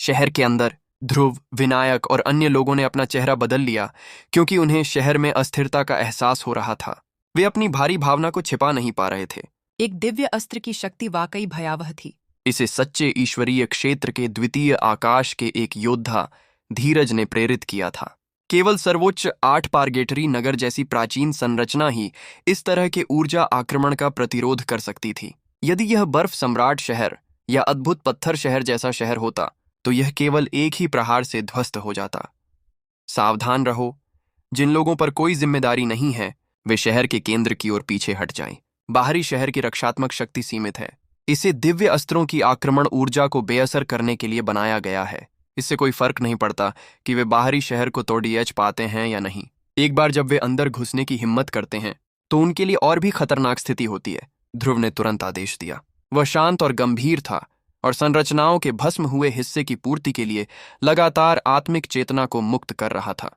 शहर के अंदर ध्रुव, विनायक और अन्य लोगों ने अपना चेहरा बदल लिया क्योंकि उन्हें शहर में अस्थिरता का एहसास हो रहा था। वे अपनी भारी भावना को छिपा नहीं पा रहे थे। एक दिव्य अस्त्र की शक्ति वाकई भयावह थी। इसे सच्चे ईश्वरीय क्षेत्र के द्वितीय आकाश के एक योद्धा धीरज ने प्रेरित किया था। केवल सर्वोच्च 8 पारगेटरी नगर जैसी प्राचीन संरचना ही इस तरह के ऊर्जा आक्रमण का प्रतिरोध कर सकती थी। यदि यह बर्फ सम्राट शहर या अद्भुत पत्थर शहर जैसा शहर होता तो यह केवल एक ही प्रहार से ध्वस्त हो जाता। सावधान रहो, जिन लोगों पर कोई जिम्मेदारी नहीं है वे शहर के केंद्र की ओर पीछे हट जाएं। बाहरी शहर की रक्षात्मक शक्ति सीमित है। इसे दिव्य अस्त्रों की आक्रमण ऊर्जा को बेअसर करने के लिए बनाया गया है। इससे कोई फर्क नहीं पड़ता कि वे बाहरी शहर को तोड़ पाते हैं या नहीं। एक बार जब वे अंदर घुसने की हिम्मत करते हैं तो उनके लिए और भी खतरनाक स्थिति होती है। ध्रुव ने तुरंत आदेश दिया। वह शांत और गंभीर था और संरचनाओं के भस्म हुए हिस्से की पूर्ति के लिए लगातार आत्मिक चेतना को मुक्त कर रहा था।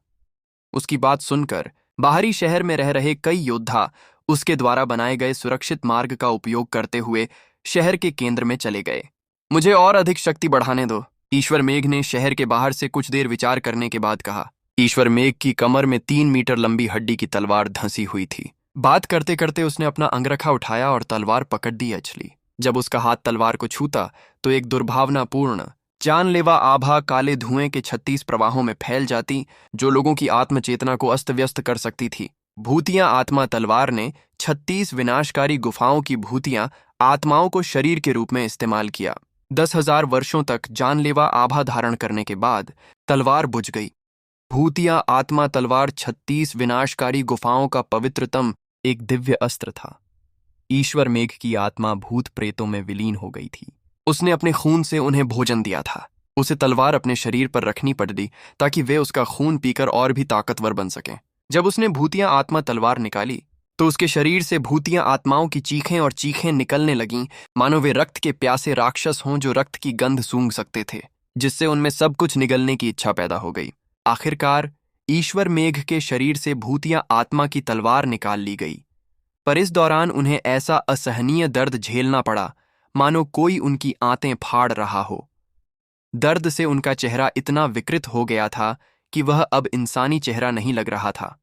उसकी बात सुनकर बाहरी शहर में रह रहे कई योद्धा उसके द्वारा बनाए गए सुरक्षित मार्ग का उपयोग करते हुए शहर के केंद्र में चले गए। मुझे और अधिक शक्ति बढ़ाने दो, ईश्वर मेघ ने शहर के बाहर से कुछ देर विचार करने के बाद कहा। ईश्वर मेघ की कमर में 3 मीटर लंबी हड्डी की तलवार धंसी हुई थी। बात करते करते उसने अपना अंगरखा उठाया और तलवार पकड़ दी अचली। जब उसका हाथ तलवार को छूता तो एक दुर्भावनापूर्ण जानलेवा आभा काले धुएं के 36 प्रवाहों में फैल जाती जो लोगों की आत्मचेतना को अस्त व्यस्त कर सकती थी। भूतियां आत्मा तलवार ने 36 विनाशकारी गुफाओं की भूतियां आत्माओं को शरीर के रूप में इस्तेमाल किया। 10,000 वर्षों तक जानलेवा आभा धारण करने के बाद तलवार बुझ गई। भूतिया आत्मा तलवार 36 विनाशकारी गुफाओं का पवित्रतम एक दिव्य अस्त्र था। ईश्वर मेघ की आत्मा भूत प्रेतों में विलीन हो गई थी। उसने अपने खून से उन्हें भोजन दिया था। उसे तलवार अपने शरीर पर रखनी पड़ी ताकि वे उसका खून पीकर और भी ताकतवर बन सकें। जब उसने भूतिया आत्मा तलवार निकाली तो उसके शरीर से भूतिया आत्माओं की चीखें और चीखें निकलने लगीं, मानो वे रक्त के प्यासे राक्षस हों जो रक्त की गंध सूंघ सकते थे, जिससे उनमें सब कुछ निगलने की इच्छा पैदा हो गई। आखिरकार ईश्वर मेघ के शरीर से भूतिया आत्मा की तलवार निकाल ली गई, पर इस दौरान उन्हें ऐसा असहनीय दर्द झेलना पड़ा मानो कोई उनकी आंतें फाड़ रहा हो। दर्द से उनका चेहरा इतना विकृत हो गया था कि वह अब इंसानी चेहरा नहीं लग रहा था।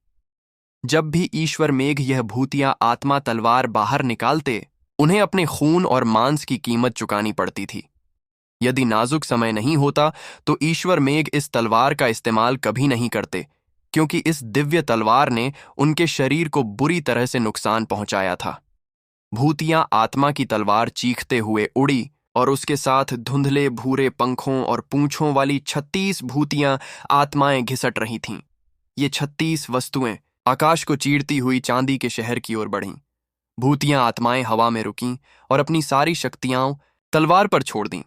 जब भी ईश्वर मेघ यह भूतिया आत्मा तलवार बाहर निकालते उन्हें अपने खून और मांस की कीमत चुकानी पड़ती थी। यदि नाजुक समय नहीं होता तो ईश्वर मेघ इस तलवार का इस्तेमाल कभी नहीं करते, क्योंकि इस दिव्य तलवार ने उनके शरीर को बुरी तरह से नुकसान पहुंचाया था। भूतिया आत्मा की तलवार चीखते हुए उड़ी और उसके साथ धुंधले भूरे पंखों और पूंछों वाली 36 भूतियां आत्माएं घिसट रही थीं। ये 36 वस्तुएं आकाश को चीरती हुई चांदी के शहर की ओर बढ़ीं। भूतियां आत्माएं हवा में रुकीं और अपनी सारी शक्तियां तलवार पर छोड़ दीं।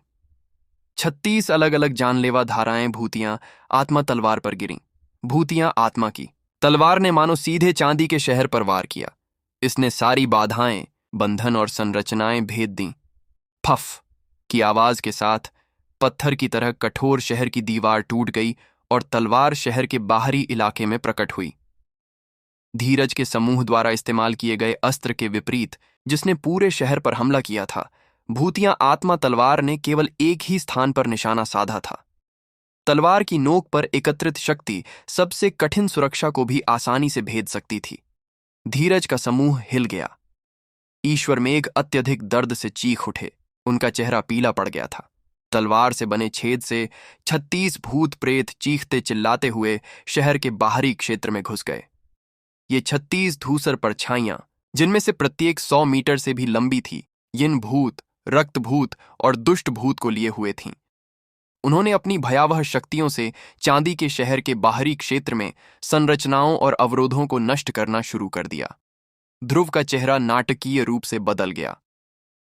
36 अलग अलग जानलेवा धाराएं भूतियां आत्मा तलवार पर गिरीं। भूतियां आत्मा की तलवार ने मानो सीधे चांदी के शहर पर वार किया। इसने सारी बाधाएं, बंधन और संरचनाएं भेद दीं। फफ की आवाज के साथ पत्थर की तरह कठोर शहर की दीवार टूट गई और तलवार शहर के बाहरी इलाके में प्रकट हुई। धीरज के समूह द्वारा इस्तेमाल किए गए अस्त्र के विपरीत, जिसने पूरे शहर पर हमला किया था, भूतिया आत्मा तलवार ने केवल एक ही स्थान पर निशाना साधा था। तलवार की नोक पर एकत्रित शक्ति सबसे कठिन सुरक्षा को भी आसानी से भेद सकती थी। धीरज का समूह हिल गया। ईश्वर मेघ अत्यधिक दर्द से चीख उठे। उनका चेहरा पीला पड़ गया था। तलवार से बने छेद से 36 भूत प्रेत चीखते चिल्लाते हुए शहर के बाहरी क्षेत्र में घुस गए। ये 36 धूसर परछाइयां, जिनमें से प्रत्येक 100 मीटर से भी लंबी थी, यिन भूत, रक्त भूत और दुष्ट भूत को लिए हुए थीं। उन्होंने अपनी भयावह शक्तियों से चांदी के शहर के बाहरी क्षेत्र में संरचनाओं और अवरोधों को नष्ट करना शुरू कर दिया। ध्रुव का चेहरा नाटकीय रूप से बदल गया।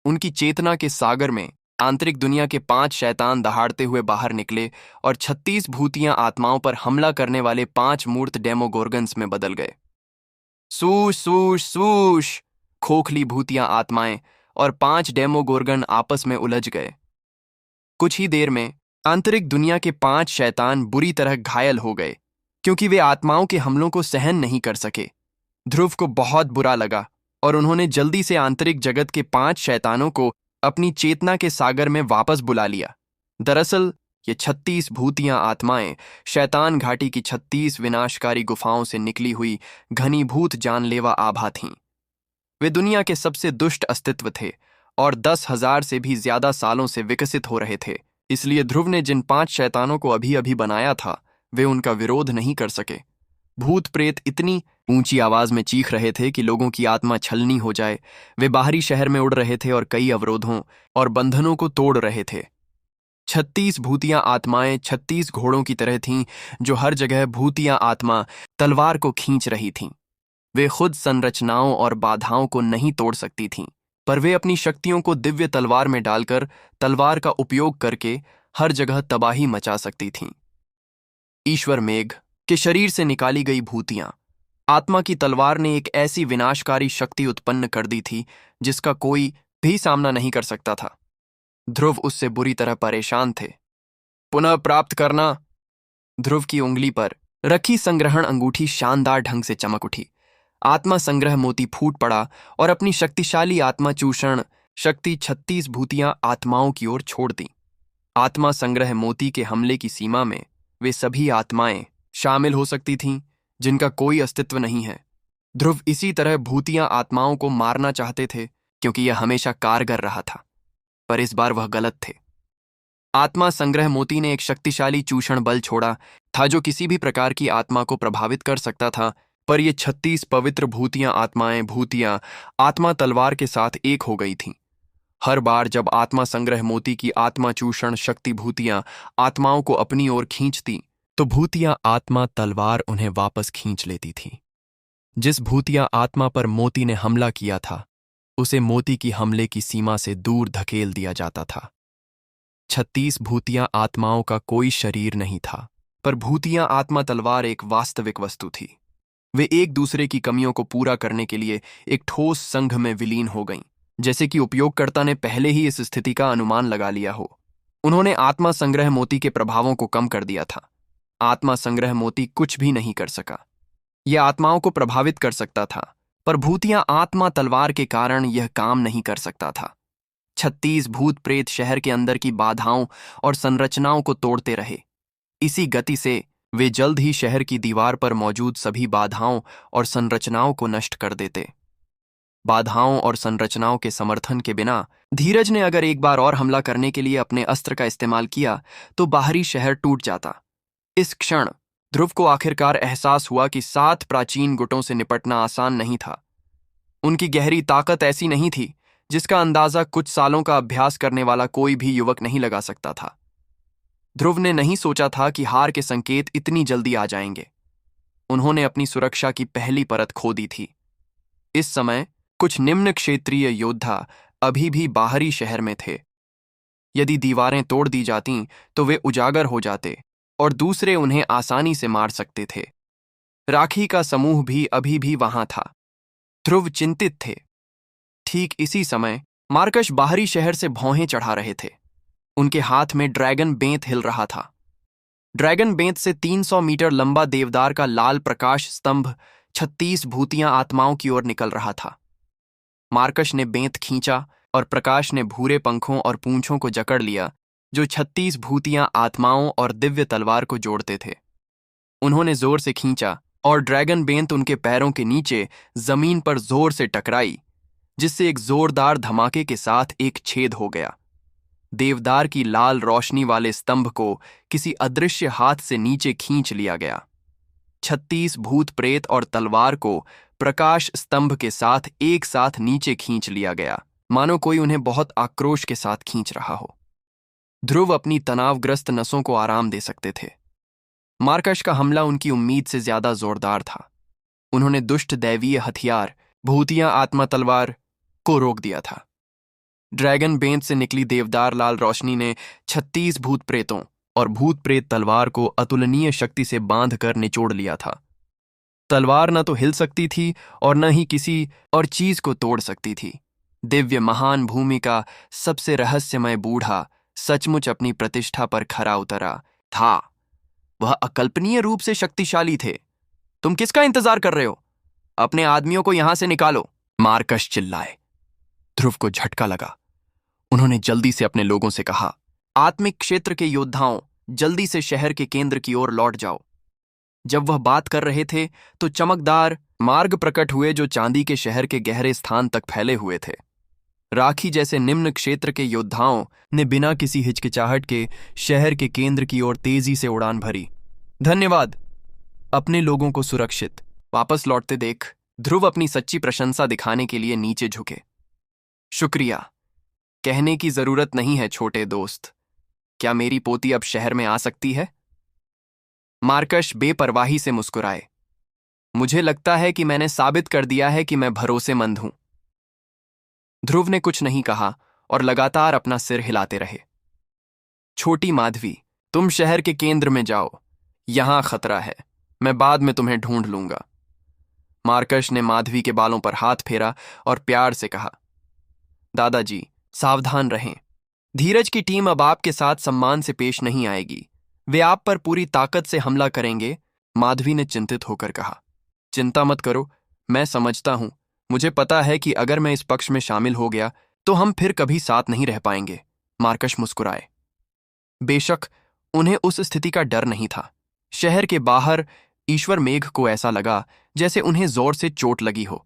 उनकी चेतना के सागर में आंतरिक दुनिया के 5 शैतान दहाड़ते हुए बाहर निकले और 36 भूतियां आत्माओं पर हमला करने वाले 5 मूर्त डेमोगोर्गन्स में बदल गए। सूश सूश सूश, खोखली भूतियां आत्माएं और 5 डेमोगोर्गन आपस में उलझ गए। कुछ ही देर में आंतरिक दुनिया के 5 शैतान बुरी तरह घायल हो गए, क्योंकि वे आत्माओं के हमलों को सहन नहीं कर सके। ध्रुव को बहुत बुरा लगा और उन्होंने जल्दी से आंतरिक जगत के 5 शैतानों को अपनी चेतना के सागर में वापस बुला लिया। दरअसल ये 36 भूतियां आत्माएं शैतान घाटी की 36 विनाशकारी गुफाओं से निकली हुई घनीभूत जानलेवा आभा थीं। वे दुनिया के सबसे दुष्ट अस्तित्व थे और 10,000 से भी ज्यादा सालों से विकसित हो रहे थे। इसलिए ध्रुव ने जिन 5 शैतानों को अभी अभी बनाया था, वे उनका विरोध नहीं कर सके। भूत प्रेत इतनी ऊंची आवाज में चीख रहे थे कि लोगों की आत्मा छलनी हो जाए। वे बाहरी शहर में उड़ रहे थे और कई अवरोधों और बंधनों को तोड़ रहे थे। 36 भूतिया आत्माएं 36 घोड़ों की तरह थीं, जो हर जगह भूतिया आत्मा तलवार को खींच रही थीं। वे खुद संरचनाओं और बाधाओं को नहीं तोड़ सकती थीं, पर वे अपनी शक्तियों को दिव्य तलवार में डालकर तलवार का उपयोग करके हर जगह तबाही मचा सकती थीं। ईश्वर मेघ के शरीर से निकाली गई भूतियां आत्मा की तलवार ने एक ऐसी विनाशकारी शक्ति उत्पन्न कर दी थी जिसका कोई भी सामना नहीं कर सकता था। ध्रुव उससे बुरी तरह परेशान थे। पुनः प्राप्त करना। ध्रुव की उंगली पर रखी संग्रहण अंगूठी शानदार ढंग से चमक उठी। आत्मा संग्रह मोती फूट पड़ा और अपनी शक्तिशाली आत्मा चूषण शक्ति 36 भूतियां आत्माओं की ओर छोड़ दी। आत्मा संग्रह मोती के हमले की सीमा में वे सभी आत्माएं शामिल हो सकती थीं जिनका कोई अस्तित्व नहीं है। ध्रुव इसी तरह भूतियां आत्माओं को मारना चाहते थे क्योंकि यह हमेशा कारगर रहा था, पर इस बार वह गलत थे। आत्मा संग्रह मोती ने एक शक्तिशाली चूषण बल छोड़ा था जो किसी भी प्रकार की आत्मा को प्रभावित कर सकता था, पर ये 36 पवित्र भूतियां आत्मा तलवार के साथ एक हो गई थीं। हर बार जब आत्मा संग्रह मोती की आत्मा चूषण शक्ति भूतियां आत्माओं को अपनी ओर खींचती, तो भूतिया आत्मा तलवार उन्हें वापस खींच लेती थी। जिस भूतिया आत्मा पर मोती ने हमला किया था, उसे मोती की हमले की सीमा से दूर धकेल दिया जाता था। 36 भूतिया आत्माओं का कोई शरीर नहीं था, पर भूतिया आत्मा तलवार एक वास्तविक वस्तु थी। वे एक दूसरे की कमियों को पूरा करने के लिए एक ठोस संघ में विलीन हो गईं, जैसे कि उपयोगकर्ता ने पहले ही इस स्थिति का अनुमान लगा लिया हो। उन्होंने आत्मा संग्रह मोती के प्रभावों को कम कर दिया था। आत्मा संग्रह मोती कुछ भी नहीं कर सका। यह आत्माओं को प्रभावित कर सकता था, पर भूतिया आत्मा तलवार के कारण यह काम नहीं कर सकता था। 36 भूत प्रेत शहर के अंदर की बाधाओं और संरचनाओं को तोड़ते रहे। इसी गति से वे जल्द ही शहर की दीवार पर मौजूद सभी बाधाओं और संरचनाओं को नष्ट कर देते। बाधाओं और संरचनाओं के समर्थन के बिना धीरज ने अगर एक बार और हमला करने के लिए अपने अस्त्र का इस्तेमाल किया तो बाहरी शहर टूट जाता। इस क्षण ध्रुव को आखिरकार एहसास हुआ कि 7 प्राचीन गुटों से निपटना आसान नहीं था। उनकी गहरी ताकत ऐसी नहीं थी जिसका अंदाजा कुछ सालों का अभ्यास करने वाला कोई भी युवक नहीं लगा सकता था। ध्रुव ने नहीं सोचा था कि हार के संकेत इतनी जल्दी आ जाएंगे। उन्होंने अपनी सुरक्षा की पहली परत खो दी थी। इस समय कुछ निम्न क्षेत्रीय योद्धा अभी भी बाहरी शहर में थे। यदि दीवारें तोड़ दी जातीं तो वे उजागर हो जाते और दूसरे उन्हें आसानी से मार सकते थे। राखी का समूह भी अभी भी वहां था। ध्रुव चिंतित थे। ठीक इसी समय मार्कश बाहरी शहर से भौहें चढ़ा रहे थे। उनके हाथ में ड्रैगन बेंत हिल रहा था। ड्रैगन बेंत से 300 मीटर लंबा देवदार का लाल प्रकाश स्तंभ 36 भूतियां आत्माओं की ओर निकल रहा था। मार्कश ने बेंत खींचा और प्रकाश ने भूरे पंखों और पूंछों को जकड़ लिया जो 36 भूतियां आत्माओं और दिव्य तलवार को जोड़ते थे। उन्होंने जोर से खींचा और ड्रैगन बेंत उनके पैरों के नीचे जमीन पर जोर से टकराई, जिससे एक जोरदार धमाके के साथ एक छेद हो गया। देवदार की लाल रोशनी वाले स्तंभ को किसी अदृश्य हाथ से नीचे खींच लिया गया। 36 भूत प्रेत और तलवार को प्रकाश स्तंभ के साथ एक साथ नीचे खींच लिया गया, मानो कोई उन्हें बहुत आक्रोश के साथ खींच रहा हो। ध्रुव अपनी तनावग्रस्त नसों को आराम दे सकते थे। मार्कश का हमला उनकी उम्मीद से ज्यादा जोरदार था। उन्होंने दुष्ट दैवीय हथियार भूतिया आत्मा तलवार को रोक दिया था। ड्रैगन बेंत से निकली देवदार लाल रोशनी ने 36 भूत प्रेतों और भूत प्रेत तलवार को अतुलनीय शक्ति से बांध कर निचोड़ लिया था। तलवार न तो हिल सकती थी और न ही किसी और चीज को तोड़ सकती थी। दिव्य महान भूमि का सबसे रहस्यमय बूढ़ा सचमुच अपनी प्रतिष्ठा पर खरा उतरा था। वह अकल्पनीय रूप से शक्तिशाली थे। तुम किसका इंतजार कर रहे हो? अपने आदमियों को यहां से निकालो, मार्कश चिल्लाए। ध्रुव को झटका लगा। उन्होंने जल्दी से अपने लोगों से कहा, आत्मिक क्षेत्र के योद्धाओं, जल्दी से शहर के केंद्र की ओर लौट जाओ। जब वह बात कर रहे थे तो चमकदार मार्ग प्रकट हुए जो चांदी के शहर के गहरे स्थान तक फैले हुए थे। राखी जैसे निम्न क्षेत्र के योद्धाओं ने बिना किसी हिचकिचाहट के शहर के केंद्र की ओर तेजी से उड़ान भरी। धन्यवाद। अपने लोगों को सुरक्षित वापस लौटते देख ध्रुव अपनी सच्ची प्रशंसा दिखाने के लिए नीचे झुके। शुक्रिया कहने की जरूरत नहीं है छोटे दोस्त। क्या मेरी पोती अब शहर में आ सकती है? मार्कश बेपरवाही से मुस्कुराए। मुझे लगता है कि मैंने साबित कर दिया है कि मैं भरोसेमंद हूं। ध्रुव ने कुछ नहीं कहा और लगातार अपना सिर हिलाते रहे। छोटी माधवी, तुम शहर के केंद्र में जाओ। यहां खतरा है। मैं बाद में तुम्हें ढूंढ लूंगा। मार्कश ने माधवी के बालों पर हाथ फेरा और प्यार से कहा, दादाजी, सावधान रहें। धीरज की टीम अब आपके साथ सम्मान से पेश नहीं आएगी। वे आप पर पूरी ताकत से हमला करेंगे। माधवी ने चिंतित होकर कहा, चिंता मत करो, मैं समझता हूं। मुझे पता है कि अगर मैं इस पक्ष में शामिल हो गया तो हम फिर कभी साथ नहीं रह पाएंगे। मार्कश मुस्कुराए। बेशक उन्हें उस स्थिति का डर नहीं था। शहर के बाहर ईश्वर मेघ को ऐसा लगा जैसे उन्हें जोर से चोट लगी हो।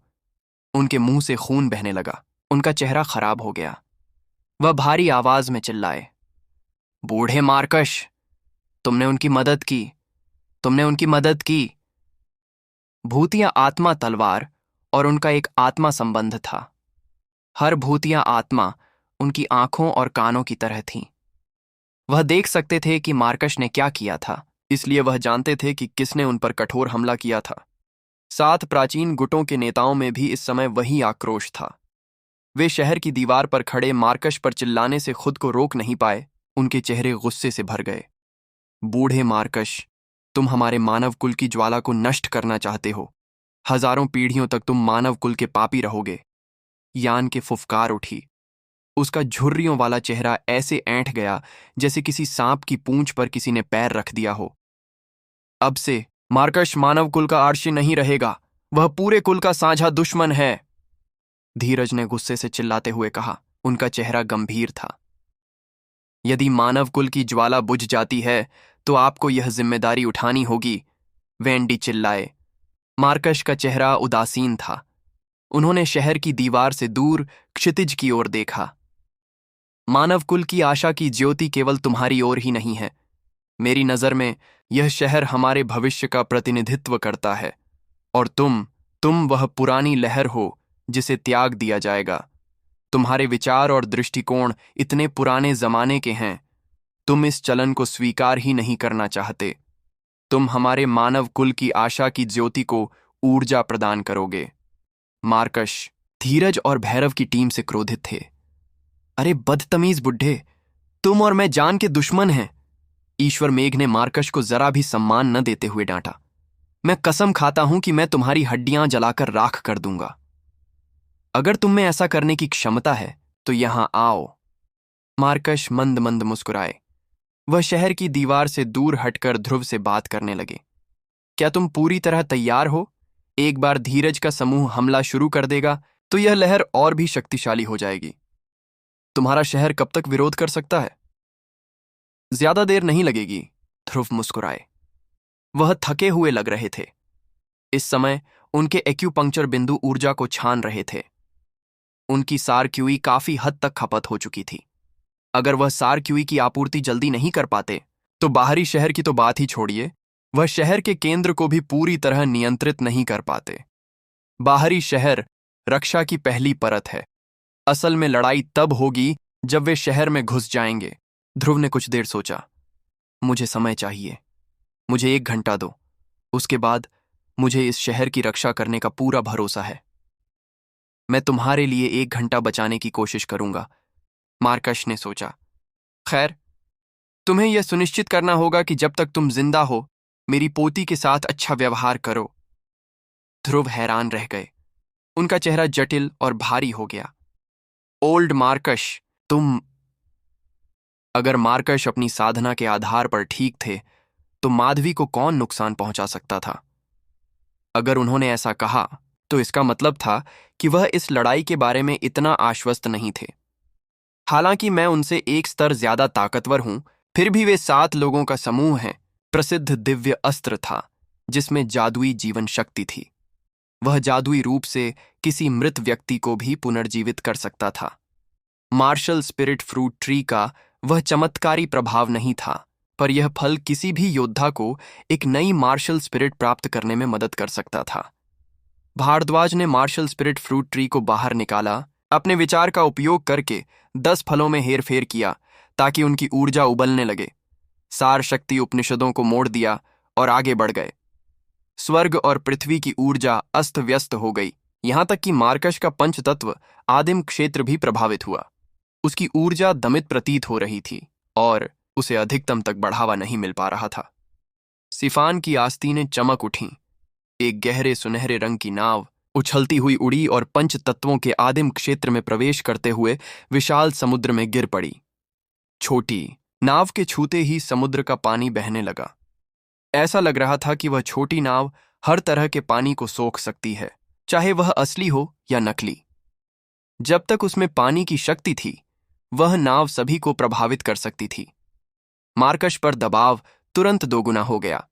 उनके मुंह से खून बहने लगा। उनका चेहरा खराब हो गया। वह भारी आवाज में चिल्लाए, बूढ़े मार्कश, तुमने उनकी मदद की। तुमने उनकी मदद की। भूतिया आत्मा तलवार और उनका एक आत्मा संबंध था। हर भूतिया आत्मा उनकी आंखों और कानों की तरह थी। वह देख सकते थे कि मार्कश ने क्या किया था, इसलिए वह जानते थे कि किसने उन पर कठोर हमला किया था। 7 प्राचीन गुटों के नेताओं में भी इस समय वही आक्रोश था। वे शहर की दीवार पर खड़े मार्कश पर चिल्लाने से खुद को रोक नहीं पाए। उनके चेहरे गुस्से से भर गए। बूढ़े मार्कश, तुम हमारे मानव कुल की ज्वाला को नष्ट करना चाहते हो। हजारों पीढ़ियों तक तुम मानव कुल के पापी रहोगे। यान के फुफकार उठी। उसका झुर्रियों वाला चेहरा ऐसे ऐंठ गया जैसे किसी सांप की पूंछ पर किसी ने पैर रख दिया हो। अब से मार्कश मानव कुल का आर्षी नहीं रहेगा। वह पूरे कुल का साझा दुश्मन है। धीरज ने गुस्से से चिल्लाते हुए कहा। उनका चेहरा गंभीर था। यदि मानव कुल की ज्वाला बुझ जाती है तो आपको यह जिम्मेदारी उठानी होगी। वेंडी चिल्लाए। मार्कश का चेहरा उदासीन था। उन्होंने शहर की दीवार से दूर क्षितिज की ओर देखा। मानव कुल की आशा की ज्योति केवल तुम्हारी ओर ही नहीं है। मेरी नजर में यह शहर हमारे भविष्य का प्रतिनिधित्व करता है और तुम वह पुरानी लहर हो जिसे त्याग दिया जाएगा। तुम्हारे विचार और दृष्टिकोण इतने पुराने जमाने के हैं। तुम इस चलन को स्वीकार ही नहीं करना चाहते। तुम हमारे मानव कुल की आशा की ज्योति को ऊर्जा प्रदान करोगे। मार्कश, धीरज और भैरव की टीम से क्रोधित थे। अरे बदतमीज बुड्ढे, तुम और मैं जान के दुश्मन हैं। ईश्वर मेघ ने मार्कश को जरा भी सम्मान न देते हुए डांटा। मैं कसम खाता हूं कि मैं तुम्हारी हड्डियां जलाकर राख कर दूंगा। अगर तुम में ऐसा करने की क्षमता है तो यहां आओ। मार्कश मंद मंद मुस्कुराए। वह शहर की दीवार से दूर हटकर ध्रुव से बात करने लगे। क्या तुम पूरी तरह तैयार हो? एक बार धीरज का समूह हमला शुरू कर देगा तो यह लहर और भी शक्तिशाली हो जाएगी। तुम्हारा शहर कब तक विरोध कर सकता है? ज्यादा देर नहीं लगेगी। ध्रुव मुस्कुराए। वह थके हुए लग रहे थे। इस समय उनके एक्यूपंक्चर बिंदु ऊर्जा को छान रहे थे। उनकी सारक्यूई काफी हद तक खपत हो चुकी थी। अगर वह सारक्यूई की आपूर्ति जल्दी नहीं कर पाते तो बाहरी शहर की तो बात ही छोड़िए, वह शहर के केंद्र को भी पूरी तरह नियंत्रित नहीं कर पाते। बाहरी शहर रक्षा की पहली परत है। असल में लड़ाई तब होगी जब वे शहर में घुस जाएंगे। ध्रुव ने कुछ देर सोचा। मुझे समय चाहिए। मुझे 1 घंटा दो। उसके बाद मुझे इस शहर की रक्षा करने का पूरा भरोसा है। मैं तुम्हारे लिए 1 घंटा बचाने की कोशिश करूंगा। मार्कश ने सोचा। खैर, तुम्हें यह सुनिश्चित करना होगा कि जब तक तुम जिंदा हो मेरी पोती के साथ अच्छा व्यवहार करो। ध्रुव हैरान रह गए। उनका चेहरा जटिल और भारी हो गया। ओल्ड मार्कश, तुम। अगर मार्कश अपनी साधना के आधार पर ठीक थे तो माधवी को कौन नुकसान पहुंचा सकता था? अगर उन्होंने ऐसा कहा तो इसका मतलब था कि वह इस लड़ाई के बारे में इतना आश्वस्त नहीं थे। हालांकि मैं उनसे एक स्तर ज्यादा ताकतवर हूं, फिर भी वे 7 लोगों का समूह है। प्रसिद्ध दिव्य अस्त्र था जिसमें जादुई जीवन शक्ति थी। वह जादुई रूप से किसी मृत व्यक्ति को भी पुनर्जीवित कर सकता था। मार्शल स्पिरिट फ्रूट ट्री का वह चमत्कारी प्रभाव नहीं था, पर यह फल किसी भी योद्धा को एक नई मार्शल स्पिरिट प्राप्त करने में मदद कर सकता था। भारद्वाज ने मार्शल स्पिरिट फ्रूट ट्री को बाहर निकाला, अपने विचार का उपयोग करके 10 फलों में हेरफेर किया ताकि उनकी ऊर्जा उबलने लगे। सार शक्ति उपनिषदों को मोड़ दिया और आगे बढ़ गए। स्वर्ग और पृथ्वी की ऊर्जा अस्त व्यस्त हो गई, यहां तक कि मार्कश का पंचतत्व आदिम क्षेत्र भी प्रभावित हुआ। उसकी ऊर्जा दमित प्रतीत हो रही थी और उसे अधिकतम तक बढ़ावा नहीं मिल पा रहा था। सिफान की आस्तीनें चमक उठीं। एक गहरे सुनहरे रंग की नाव उछलती हुई उड़ी और पंच तत्वों के आदिम क्षेत्र में प्रवेश करते हुए विशाल समुद्र में गिर पड़ी। छोटी नाव के छूते ही समुद्र का पानी बहने लगा। ऐसा लग रहा था कि वह छोटी नाव हर तरह के पानी को सोख सकती है, चाहे वह असली हो या नकली। जब तक उसमें पानी की शक्ति थी, वह नाव सभी को प्रभावित कर सकती थी। मार्कश पर दबाव तुरंत दोगुना हो गया।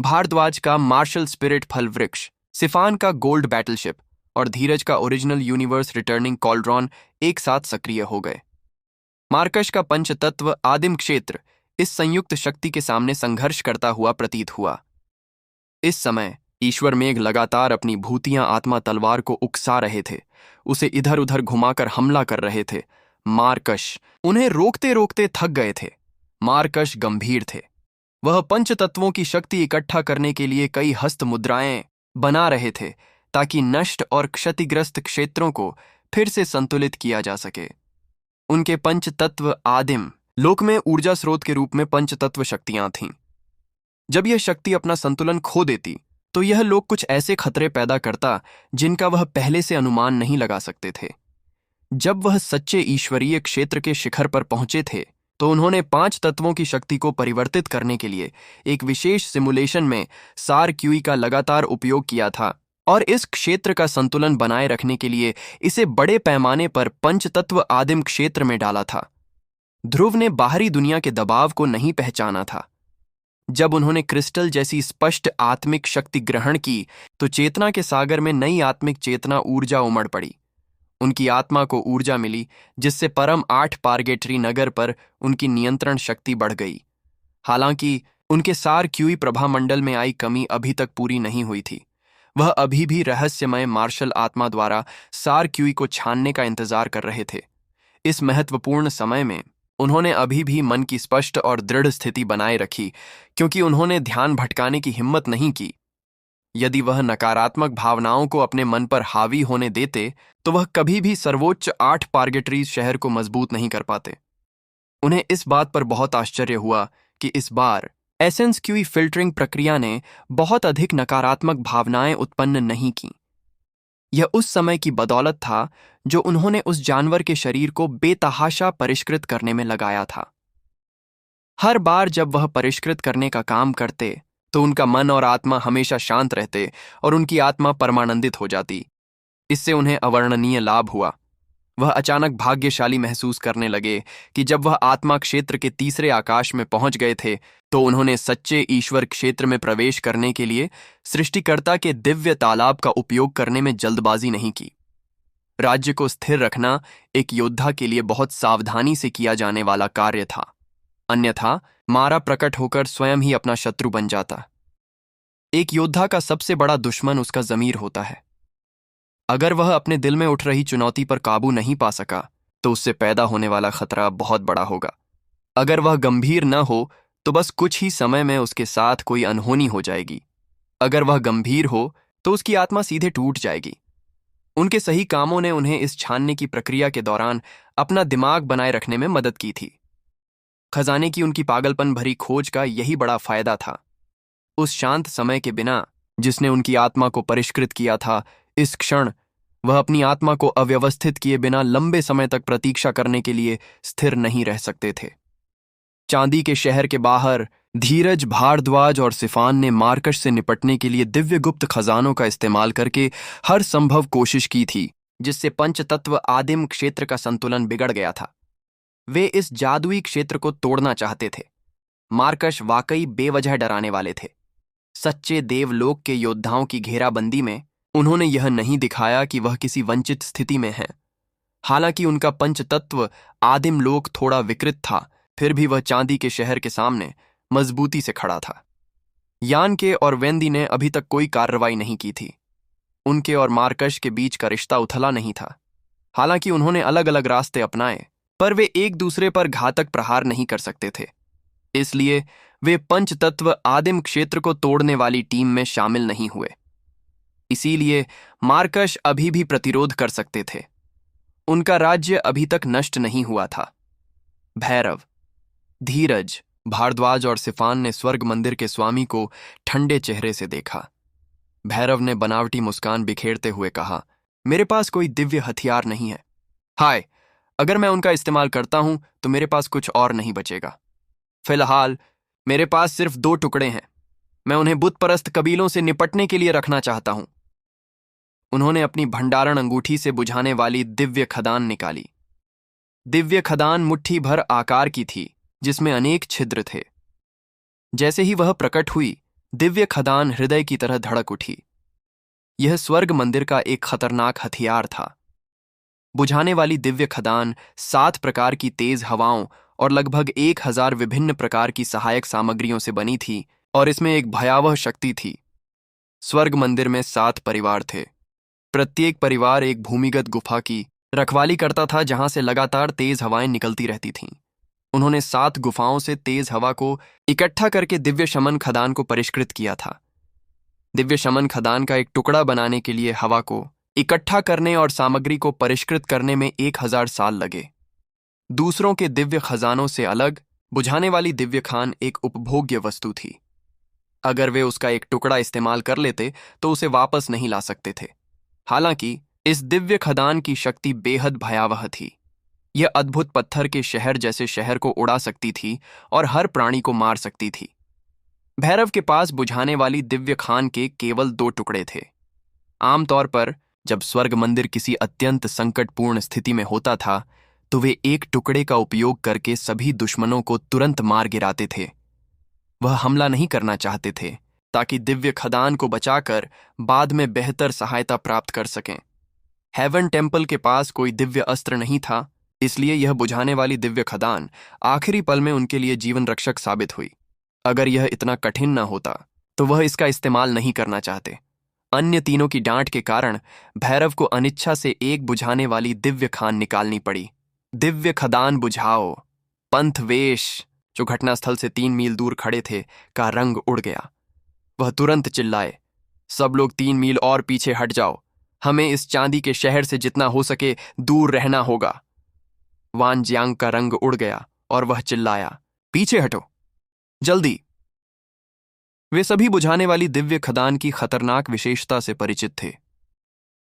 भारद्वाज का मार्शल स्पिरिट फल वृक्ष, सिफान का गोल्ड बैटलशिप और धीरज का ओरिजिनल यूनिवर्स रिटर्निंग कॉल्ड्रॉन एक साथ सक्रिय हो गए। मार्कश का पंचतत्व आदिम क्षेत्र इस संयुक्त शक्ति के सामने संघर्ष करता हुआ प्रतीत हुआ। इस समय ईश्वर मेघ लगातार अपनी भूतियां आत्मा तलवार को उकसा रहे थे, उसे इधर उधर घुमाकर हमला कर रहे थे। मार्कश उन्हें रोकते रोकते थक गए थे। मार्कश गंभीर थे। वह पंचतत्वों की शक्ति इकट्ठा करने के लिए कई हस्त मुद्राएं बना रहे थे ताकि नष्ट और क्षतिग्रस्त क्षेत्रों को फिर से संतुलित किया जा सके। उनके पंचतत्व आदिम लोक में ऊर्जा स्रोत के रूप में पंचतत्व शक्तियां थीं। जब यह शक्ति अपना संतुलन खो देती तो यह लोक कुछ ऐसे खतरे पैदा करता जिनका वह पहले से अनुमान नहीं लगा सकते थे। जब वह सच्चे ईश्वरीय क्षेत्र के शिखर पर पहुंचे थे तो उन्होंने 5 तत्वों की शक्ति को परिवर्तित करने के लिए एक विशेष सिमुलेशन में सार क्यूई का लगातार उपयोग किया था और इस क्षेत्र का संतुलन बनाए रखने के लिए इसे बड़े पैमाने पर पंचतत्व आदिम क्षेत्र में डाला था। ध्रुव ने बाहरी दुनिया के दबाव को नहीं पहचाना था। जब उन्होंने क्रिस्टल जैसी स्पष्ट आत्मिक शक्ति ग्रहण की तो चेतना के सागर में नई आत्मिक चेतना ऊर्जा उमड़ पड़ी। उनकी आत्मा को ऊर्जा मिली जिससे परम 8 पारगेटरी नगर पर उनकी नियंत्रण शक्ति बढ़ गई। हालांकि उनके सार क्यूई प्रभामंडल में आई कमी अभी तक पूरी नहीं हुई थी। वह अभी भी रहस्यमय मार्शल आत्मा द्वारा सार क्यूई को छानने का इंतजार कर रहे थे। इस महत्वपूर्ण समय में उन्होंने अभी भी मन की स्पष्ट और दृढ़ स्थिति बनाए रखी, क्योंकि उन्होंने ध्यान भटकाने की हिम्मत नहीं की। यदि वह नकारात्मक भावनाओं को अपने मन पर हावी होने देते तो वह कभी भी सर्वोच्च 8 पारगेटरीज शहर को मजबूत नहीं कर पाते। उन्हें इस बात पर बहुत आश्चर्य हुआ कि इस बार एसेंस क्यूई फिल्टरिंग प्रक्रिया ने बहुत अधिक नकारात्मक भावनाएं उत्पन्न नहीं की। यह उस समय की बदौलत था जो उन्होंने उस जानवर के शरीर को बेतहाशा परिष्कृत करने में लगाया था। हर बार जब वह परिष्कृत करने का काम करते तो उनका मन और आत्मा हमेशा शांत रहते और उनकी आत्मा परमानंदित हो जाती। इससे उन्हें अवर्णनीय लाभ हुआ। वह अचानक भाग्यशाली महसूस करने लगे कि जब वह आत्मा क्षेत्र के तीसरे आकाश में पहुंच गए थे तो उन्होंने सच्चे ईश्वर क्षेत्र में प्रवेश करने के लिए सृष्टिकर्ता के दिव्य तालाब का उपयोग करने में जल्दबाजी नहीं की। राज्य को स्थिर रखना एक योद्धा के लिए बहुत सावधानी से किया जाने वाला कार्य था, अन्यथा मारा प्रकट होकर स्वयं ही अपना शत्रु बन जाता। एक योद्धा का सबसे बड़ा दुश्मन उसका ज़मीर होता है। अगर वह अपने दिल में उठ रही चुनौती पर काबू नहीं पा सका तो उससे पैदा होने वाला खतरा बहुत बड़ा होगा। अगर वह गंभीर न हो तो बस कुछ ही समय में उसके साथ कोई अनहोनी हो जाएगी। अगर वह गंभीर हो तो उसकी आत्मा सीधे टूट जाएगी। उनके सही कामों ने उन्हें इस छानने की प्रक्रिया के दौरान अपना दिमाग बनाए रखने में मदद की थी। खजाने की उनकी पागलपन भरी खोज का यही बड़ा फायदा था। उस शांत समय के बिना जिसने उनकी आत्मा को परिष्कृत किया था, इस क्षण वह अपनी आत्मा को अव्यवस्थित किए बिना लंबे समय तक प्रतीक्षा करने के लिए स्थिर नहीं रह सकते थे। चांदी के शहर के बाहर धीरज, भारद्वाज और सिफान ने मार्कश से निपटने के लिए दिव्य गुप्त खजानों का इस्तेमाल करके हर संभव कोशिश की थी, जिससे पंचतत्व आदिम क्षेत्र का संतुलन बिगड़ गया था। वे इस जादुई क्षेत्र को तोड़ना चाहते थे। मार्कश वाकई बेवजह डराने वाले थे। सच्चे देवलोक के योद्धाओं की घेराबंदी में उन्होंने यह नहीं दिखाया कि वह किसी वंचित स्थिति में हैं। हालांकि उनका पंचतत्व आदिम लोक थोड़ा विकृत था, फिर भी वह चांदी के शहर के सामने मजबूती से खड़ा था। यान के और वेंदी ने अभी तक कोई कार्रवाई नहीं की थी। उनके और मार्कश के बीच का रिश्ता उथला नहीं था। हालांकि उन्होंने अलग अलग रास्ते अपनाए, पर वे एक दूसरे पर घातक प्रहार नहीं कर सकते थे। इसलिए वे पंचतत्व आदिम क्षेत्र को तोड़ने वाली टीम में शामिल नहीं हुए। इसीलिए मार्कश अभी भी प्रतिरोध कर सकते थे। उनका राज्य अभी तक नष्ट नहीं हुआ था। भैरव, धीरज, भारद्वाज और सिफान ने स्वर्ग मंदिर के स्वामी को ठंडे चेहरे से देखा। भैरव ने बनावटी मुस्कान बिखेरते हुए कहा, मेरे पास कोई दिव्य हथियार नहीं है। हाय, अगर मैं उनका इस्तेमाल करता हूं तो मेरे पास कुछ और नहीं बचेगा। फिलहाल मेरे पास सिर्फ 2 टुकड़े हैं। मैं उन्हें बुतपरस्त कबीलों से निपटने के लिए रखना चाहता हूं। उन्होंने अपनी भंडारण अंगूठी से बुझाने वाली दिव्य खदान निकाली। दिव्य खदान मुट्ठी भर आकार की थी, जिसमें अनेक छिद्र थे। जैसे ही वह प्रकट हुई, दिव्य खदान हृदय की तरह धड़क उठी। यह स्वर्ग मंदिर का एक खतरनाक हथियार था। बुझाने वाली दिव्य खदान 7 प्रकार की तेज हवाओं और लगभग 1000 विभिन्न प्रकार की सहायक सामग्रियों से बनी थी, और इसमें एक भयावह शक्ति थी। स्वर्ग मंदिर में 7 परिवार थे। प्रत्येक परिवार एक भूमिगत गुफा की रखवाली करता था, जहां से लगातार तेज हवाएं निकलती रहती थीं। उन्होंने 7 गुफाओं से तेज हवा को इकट्ठा करके दिव्य शमन खदान को परिष्कृत किया था। दिव्य शमन खदान का एक टुकड़ा बनाने के लिए हवा को इकट्ठा करने और सामग्री को परिष्कृत करने में 1000 साल लगे। दूसरों के दिव्य खजानों से अलग, बुझाने वाली दिव्य खान एक उपभोग्य वस्तु थी। अगर वे उसका एक टुकड़ा इस्तेमाल कर लेते तो उसे वापस नहीं ला सकते थे। हालांकि इस दिव्य खदान की शक्ति बेहद भयावह थी। यह अद्भुत पत्थर के शहर जैसे शहर को उड़ा सकती थी और हर प्राणी को मार सकती थी। भैरव के पास बुझाने वाली दिव्य खान के केवल 2 टुकड़े थे। आमतौर पर जब स्वर्ग मंदिर किसी अत्यंत संकटपूर्ण स्थिति में होता था, तो वे एक टुकड़े का उपयोग करके सभी दुश्मनों को तुरंत मार गिराते थे। वह हमला नहीं करना चाहते थे, ताकि दिव्य खदान को बचाकर बाद में बेहतर सहायता प्राप्त कर सकें। हेवन टेम्पल के पास कोई दिव्य अस्त्र नहीं था, इसलिए यह बुझाने वाली दिव्य खदान आखिरी पल में उनके लिए जीवन रक्षक साबित हुई। अगर यह इतना कठिन न होता तो वह इसका इस्तेमाल नहीं करना चाहते। अन्य तीनों की डांट के कारण भैरव को अनिच्छा से एक बुझाने वाली दिव्य खान निकालनी पड़ी। दिव्य खदान बुझाओ। पंथवेश, जो घटनास्थल से 3 मील दूर खड़े थे, का रंग उड़ गया। वह तुरंत चिल्लाए, सब लोग 3 मील और पीछे हट जाओ। हमें इस चांदी के शहर से जितना हो सके दूर रहना होगा। वान जियांग का रंग उड़ गया और वह चिल्लाया, पीछे हटो, जल्दी। वे सभी बुझाने वाली दिव्य खदान की खतरनाक विशेषता से परिचित थे।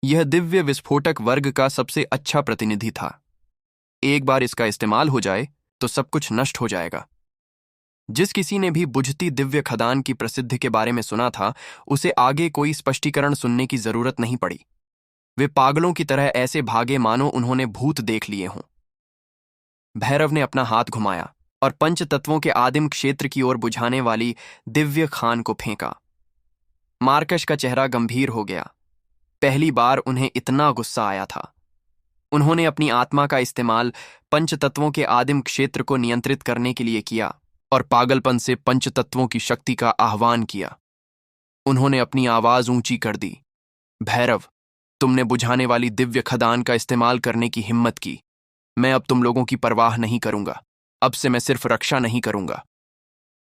यह दिव्य विस्फोटक वर्ग का सबसे अच्छा प्रतिनिधि था। एक बार इसका इस्तेमाल हो जाए तो सब कुछ नष्ट हो जाएगा। जिस किसी ने भी बुझती दिव्य खदान की प्रसिद्धि के बारे में सुना था, उसे आगे कोई स्पष्टीकरण सुनने की जरूरत नहीं पड़ी। वे पागलों की तरह ऐसे भागे मानो उन्होंने भूत देख लिए हों। भैरव ने अपना हाथ घुमाया और पंचतत्वों के आदिम क्षेत्र की ओर बुझाने वाली दिव्य खान को फेंका। मार्कश का चेहरा गंभीर हो गया। पहली बार उन्हें इतना गुस्सा आया था। उन्होंने अपनी आत्मा का इस्तेमाल पंचतत्वों के आदिम क्षेत्र को नियंत्रित करने के लिए किया और पागलपन से पंचतत्वों की शक्ति का आह्वान किया। उन्होंने अपनी आवाज ऊंची कर दी, भैरव, तुमने बुझाने वाली दिव्य खदान का इस्तेमाल करने की हिम्मत की। मैं अब तुम लोगों की परवाह नहीं करूंगा। अब से मैं सिर्फ रक्षा नहीं करूंगा।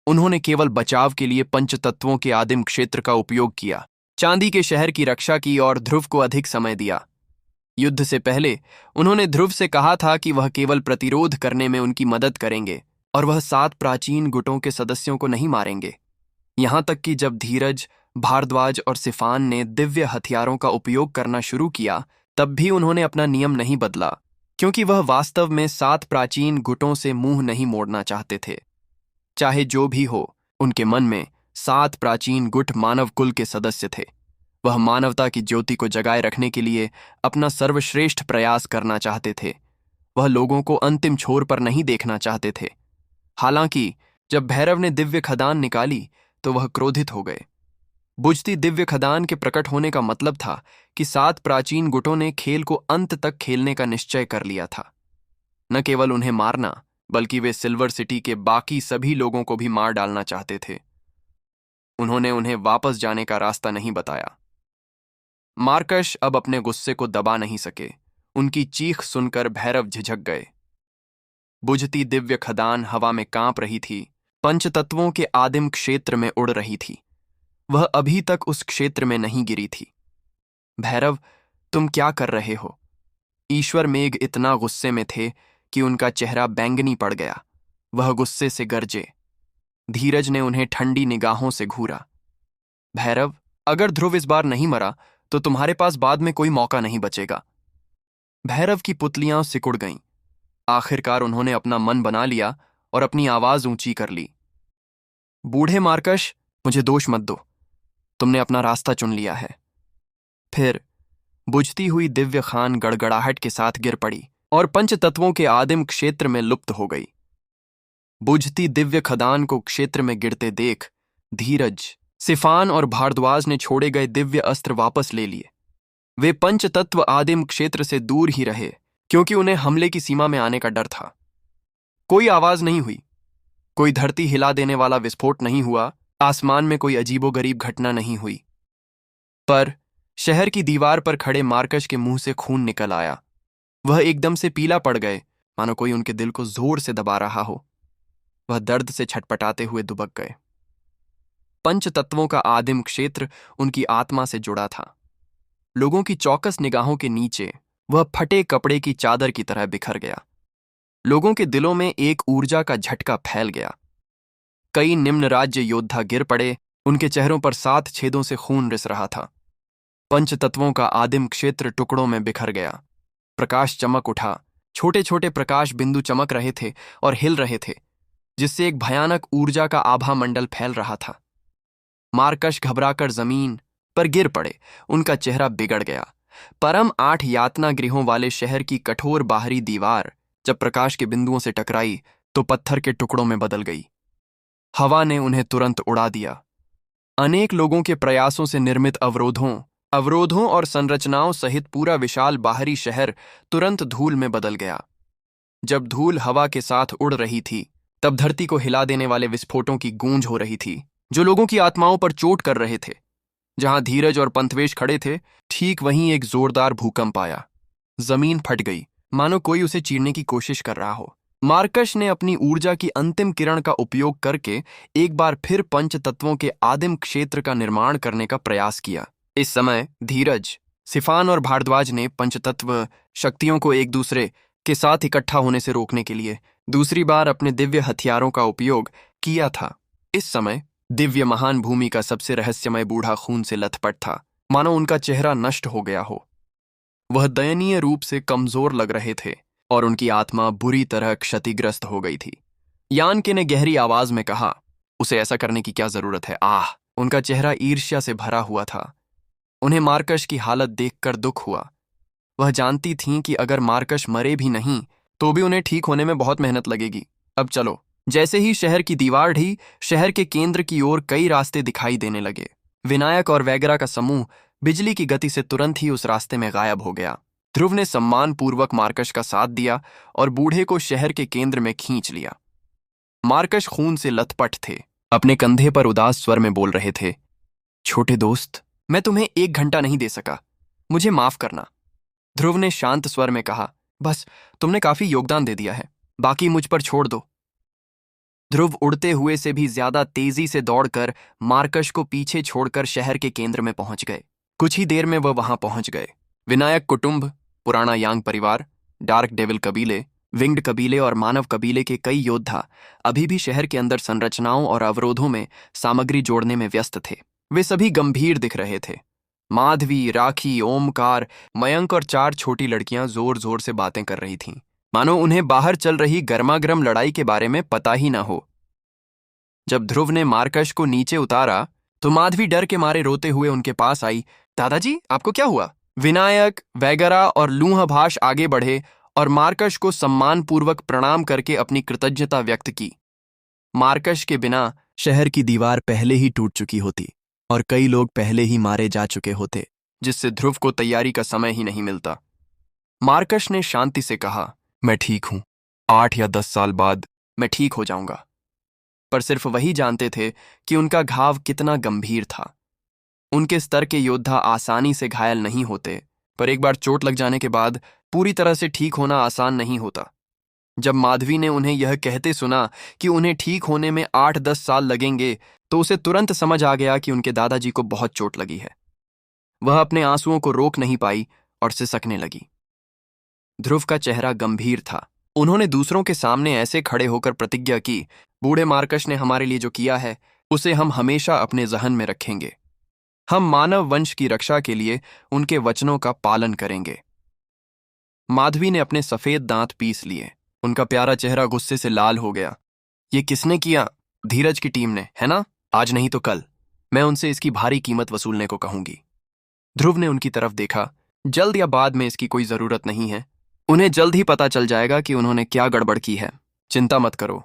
उन्होंने केवल बचाव के लिए पंचतत्वों के आदिम क्षेत्र का उपयोग किया, चांदी के शहर की रक्षा की और ध्रुव को अधिक समय दिया। युद्ध से पहले उन्होंने ध्रुव से कहा था कि वह केवल प्रतिरोध करने में उनकी मदद करेंगे और वह 7 प्राचीन गुटों के सदस्यों को नहीं मारेंगे। यहां तक कि जब धीरज, भारद्वाज और सिफान ने दिव्य हथियारों का उपयोग करना शुरू किया, तब भी उन्होंने अपना नियम नहीं बदला, क्योंकि वह वास्तव में 7 प्राचीन गुटों से मुंह नहीं मोड़ना चाहते थे। चाहे जो भी हो, उनके मन में 7 प्राचीन गुट मानव कुल के सदस्य थे। वह मानवता की ज्योति को जगाए रखने के लिए अपना सर्वश्रेष्ठ प्रयास करना चाहते थे। वह लोगों को अंतिम छोर पर नहीं देखना चाहते थे। हालांकि जब भैरव ने दिव्य खदान निकाली तो वह क्रोधित हो गए। बुझती दिव्य खदान के प्रकट होने का मतलब था कि 7 प्राचीन गुटों ने खेल को अंत तक खेलने का निश्चय कर लिया था। न केवल उन्हें मारना, बल्कि वे सिल्वर सिटी के बाकी सभी लोगों को भी मार डालना चाहते थे। उन्होंने उन्हें वापस जाने का रास्ता नहीं बताया। मार्कश अब अपने गुस्से को दबा नहीं सके। उनकी चीख सुनकर भैरव झिझक गए। बुझती दिव्य खदान हवा में कांप रही थी, पंचतत्वों के आदिम क्षेत्र में उड़ रही थी। वह अभी तक उस क्षेत्र में नहीं गिरी थी। भैरव, तुम क्या कर रहे हो? ईश्वर मेघ इतना गुस्से में थे कि उनका चेहरा बैंगनी पड़ गया। वह गुस्से से गरजे। धीरज ने उन्हें ठंडी निगाहों से घूरा। भैरव, अगर ध्रुव इस बार नहीं मरा तो तुम्हारे पास बाद में कोई मौका नहीं बचेगा। भैरव की पुतलियां सिकुड़ गईं। आखिरकार उन्होंने अपना मन बना लिया और अपनी आवाज ऊंची कर ली। बूढ़े मार्कश, मुझे दोष मत दो। तुमने अपना रास्ता चुन लिया है। फिर बुझती हुई दिव्य खान गड़गड़ाहट के साथ गिर पड़ी और पंचतत्वों के आदिम क्षेत्र में लुप्त हो गई। बुझती दिव्य खदान को क्षेत्र में गिरते देख धीरज, सिफान और भारद्वाज ने छोड़े गए दिव्य अस्त्र वापस ले लिए। वे पंचतत्व आदिम क्षेत्र से दूर ही रहे, क्योंकि उन्हें हमले की सीमा में आने का डर था। कोई आवाज नहीं हुई, कोई धरती हिला देने वाला विस्फोट नहीं हुआ, आसमान में कोई अजीबोगरीब घटना नहीं हुई। पर शहर की दीवार पर खड़े मार्कश के मुंह से खून निकल आया। वह एकदम से पीला पड़ गए, मानो कोई उनके दिल को जोर से दबा रहा हो। वह दर्द से छटपटाते हुए दुबक गए। पंचतत्वों का आदिम क्षेत्र उनकी आत्मा से जुड़ा था। लोगों की चौकस निगाहों के नीचे वह फटे कपड़े की चादर की तरह बिखर गया। लोगों के दिलों में एक ऊर्जा का झटका फैल गया। कई निम्न राज्य योद्धा गिर पड़े, उनके चेहरों पर 7 छेदों से खून रिस रहा था। पंचतत्वों का आदिम क्षेत्र टुकड़ों में बिखर गया। प्रकाश चमक उठा, छोटे छोटे प्रकाश बिंदु चमक रहे थे और हिल रहे थे, जिससे एक भयानक ऊर्जा का आभा मंडल फैल रहा था। मार्कश घबराकर जमीन पर गिर पड़े। उनका चेहरा बिगड़ गया। परम 8 यातना गृहों वाले शहर की कठोर बाहरी दीवार जब प्रकाश के बिंदुओं से टकराई तो पत्थर के टुकड़ों में बदल गई। हवा ने उन्हें तुरंत उड़ा दिया। अनेक लोगों के प्रयासों से निर्मित अवरोधों और संरचनाओं सहित पूरा विशाल बाहरी शहर तुरंत धूल में बदल गया। जब धूल हवा के साथ उड़ रही थी, तब धरती को हिला देने वाले विस्फोटों की गूंज हो रही थी, जो लोगों की आत्माओं पर चोट कर रहे थे। जहां धीरज और पंथवेश खड़े थे, ठीक वहीं एक जोरदार भूकंप आया। जमीन फट गई, मानो कोई उसे चीरने की कोशिश कर रहा हो। मार्कश ने अपनी ऊर्जा की अंतिम किरण का उपयोग करके एक बार फिर पंचतत्वों के आदिम क्षेत्र का निर्माण करने का प्रयास किया। इस समय धीरज, सिफान और भारद्वाज ने पंचतत्व शक्तियों को एक दूसरे के साथ इकट्ठा होने से रोकने के लिए दूसरी बार अपने दिव्य हथियारों का उपयोग किया था। इस समय दिव्य महान भूमि का सबसे रहस्यमय बूढ़ा खून से लथपथ था, मानो उनका चेहरा नष्ट हो गया हो। वह दयनीय रूप से कमजोर लग रहे थे और उनकी आत्मा बुरी तरह क्षतिग्रस्त हो गई थी। यानके ने गहरी आवाज में कहा, उसे ऐसा करने की क्या जरूरत है? आह! उनका चेहरा ईर्ष्या से भरा हुआ था। उन्हें मार्कश की हालत देखकर दुख हुआ। वह जानती थीं कि अगर मार्कश मरे भी नहीं तो भी उन्हें ठीक होने में बहुत मेहनत लगेगी। अब चलो। जैसे ही शहर की दीवार ढही, शहर के केंद्र की ओर कई रास्ते दिखाई देने लगे। विनायक और वैगरा का समूह बिजली की गति से तुरंत ही उस रास्ते में गायब हो गया। ध्रुव ने सम्मानपूर्वक मार्कश का साथ दिया और बूढ़े को शहर के केंद्र में खींच लिया। मार्कश खून से लथपथ थे, अपने कंधे पर उदास स्वर में बोल रहे थे, छोटे दोस्त, मैं तुम्हें 1 घंटा नहीं दे सका, मुझे माफ करना। ध्रुव ने शांत स्वर में कहा, बस तुमने काफी योगदान दे दिया है, बाकी मुझ पर छोड़ दो। ध्रुव उड़ते हुए से भी ज्यादा तेजी से दौड़कर मार्कश को पीछे छोड़कर शहर के केंद्र में पहुंच गए। कुछ ही देर में वह वहां पहुंच गए। विनायक कुटुंब, पुराना यांग परिवार, डार्क डेविल कबीले, विंग्ड कबीले और मानव कबीले के कई योद्धा अभी भी शहर के अंदर संरचनाओं और अवरोधों में सामग्री जोड़ने में व्यस्त थे। वे सभी गंभीर दिख रहे थे। माधवी, राखी, ओमकार, मयंक और 4 छोटी लड़कियां जोर जोर से बातें कर रही थीं, मानो उन्हें बाहर चल रही गर्मागर्म लड़ाई के बारे में पता ही ना हो। जब ध्रुव ने मार्कश को नीचे उतारा तो माधवी डर के मारे रोते हुए उनके पास आई। दादाजी, आपको क्या हुआ? विनायक, वैगरा और लूहभाष आगे बढ़े और मार्कश को सम्मानपूर्वक प्रणाम करके अपनी कृतज्ञता व्यक्त की। मार्कश के बिना शहर की दीवार पहले ही टूट चुकी होती और कई लोग पहले ही मारे जा चुके होते, जिससे ध्रुव को तैयारी का समय ही नहीं मिलता। मार्कश ने शांति से कहा, मैं ठीक हूं, 8 या 10 साल बाद मैं ठीक हो जाऊंगा। पर सिर्फ वही जानते थे कि उनका घाव कितना गंभीर था। उनके स्तर के योद्धा आसानी से घायल नहीं होते, पर एक बार चोट लग जाने के बाद पूरी तरह से ठीक होना आसान नहीं होता। जब माधवी ने उन्हें यह कहते सुना कि उन्हें ठीक होने में 8-10 साल लगेंगे, तो उसे तुरंत समझ आ गया कि उनके दादाजी को बहुत चोट लगी है। वह अपने आंसुओं को रोक नहीं पाई और सिसकने लगी। ध्रुव का चेहरा गंभीर था। उन्होंने दूसरों के सामने ऐसे खड़े होकर प्रतिज्ञा की, बूढ़े मार्कश ने हमारे लिए जो किया है उसे हम हमेशा अपने जहन में रखेंगे। हम मानव वंश की रक्षा के लिए उनके वचनों का पालन करेंगे। माधवी ने अपने सफेद दांत पीस लिए। उनका प्यारा चेहरा गुस्से से लाल हो गया। ये किसने किया? धीरज की टीम ने, है ना? आज नहीं तो कल मैं उनसे इसकी भारी कीमत वसूलने को कहूंगी। ध्रुव ने उनकी तरफ देखा। जल्द या बाद में इसकी कोई जरूरत नहीं है। उन्हें जल्द ही पता चल जाएगा कि उन्होंने क्या गड़बड़ की है। चिंता मत करो,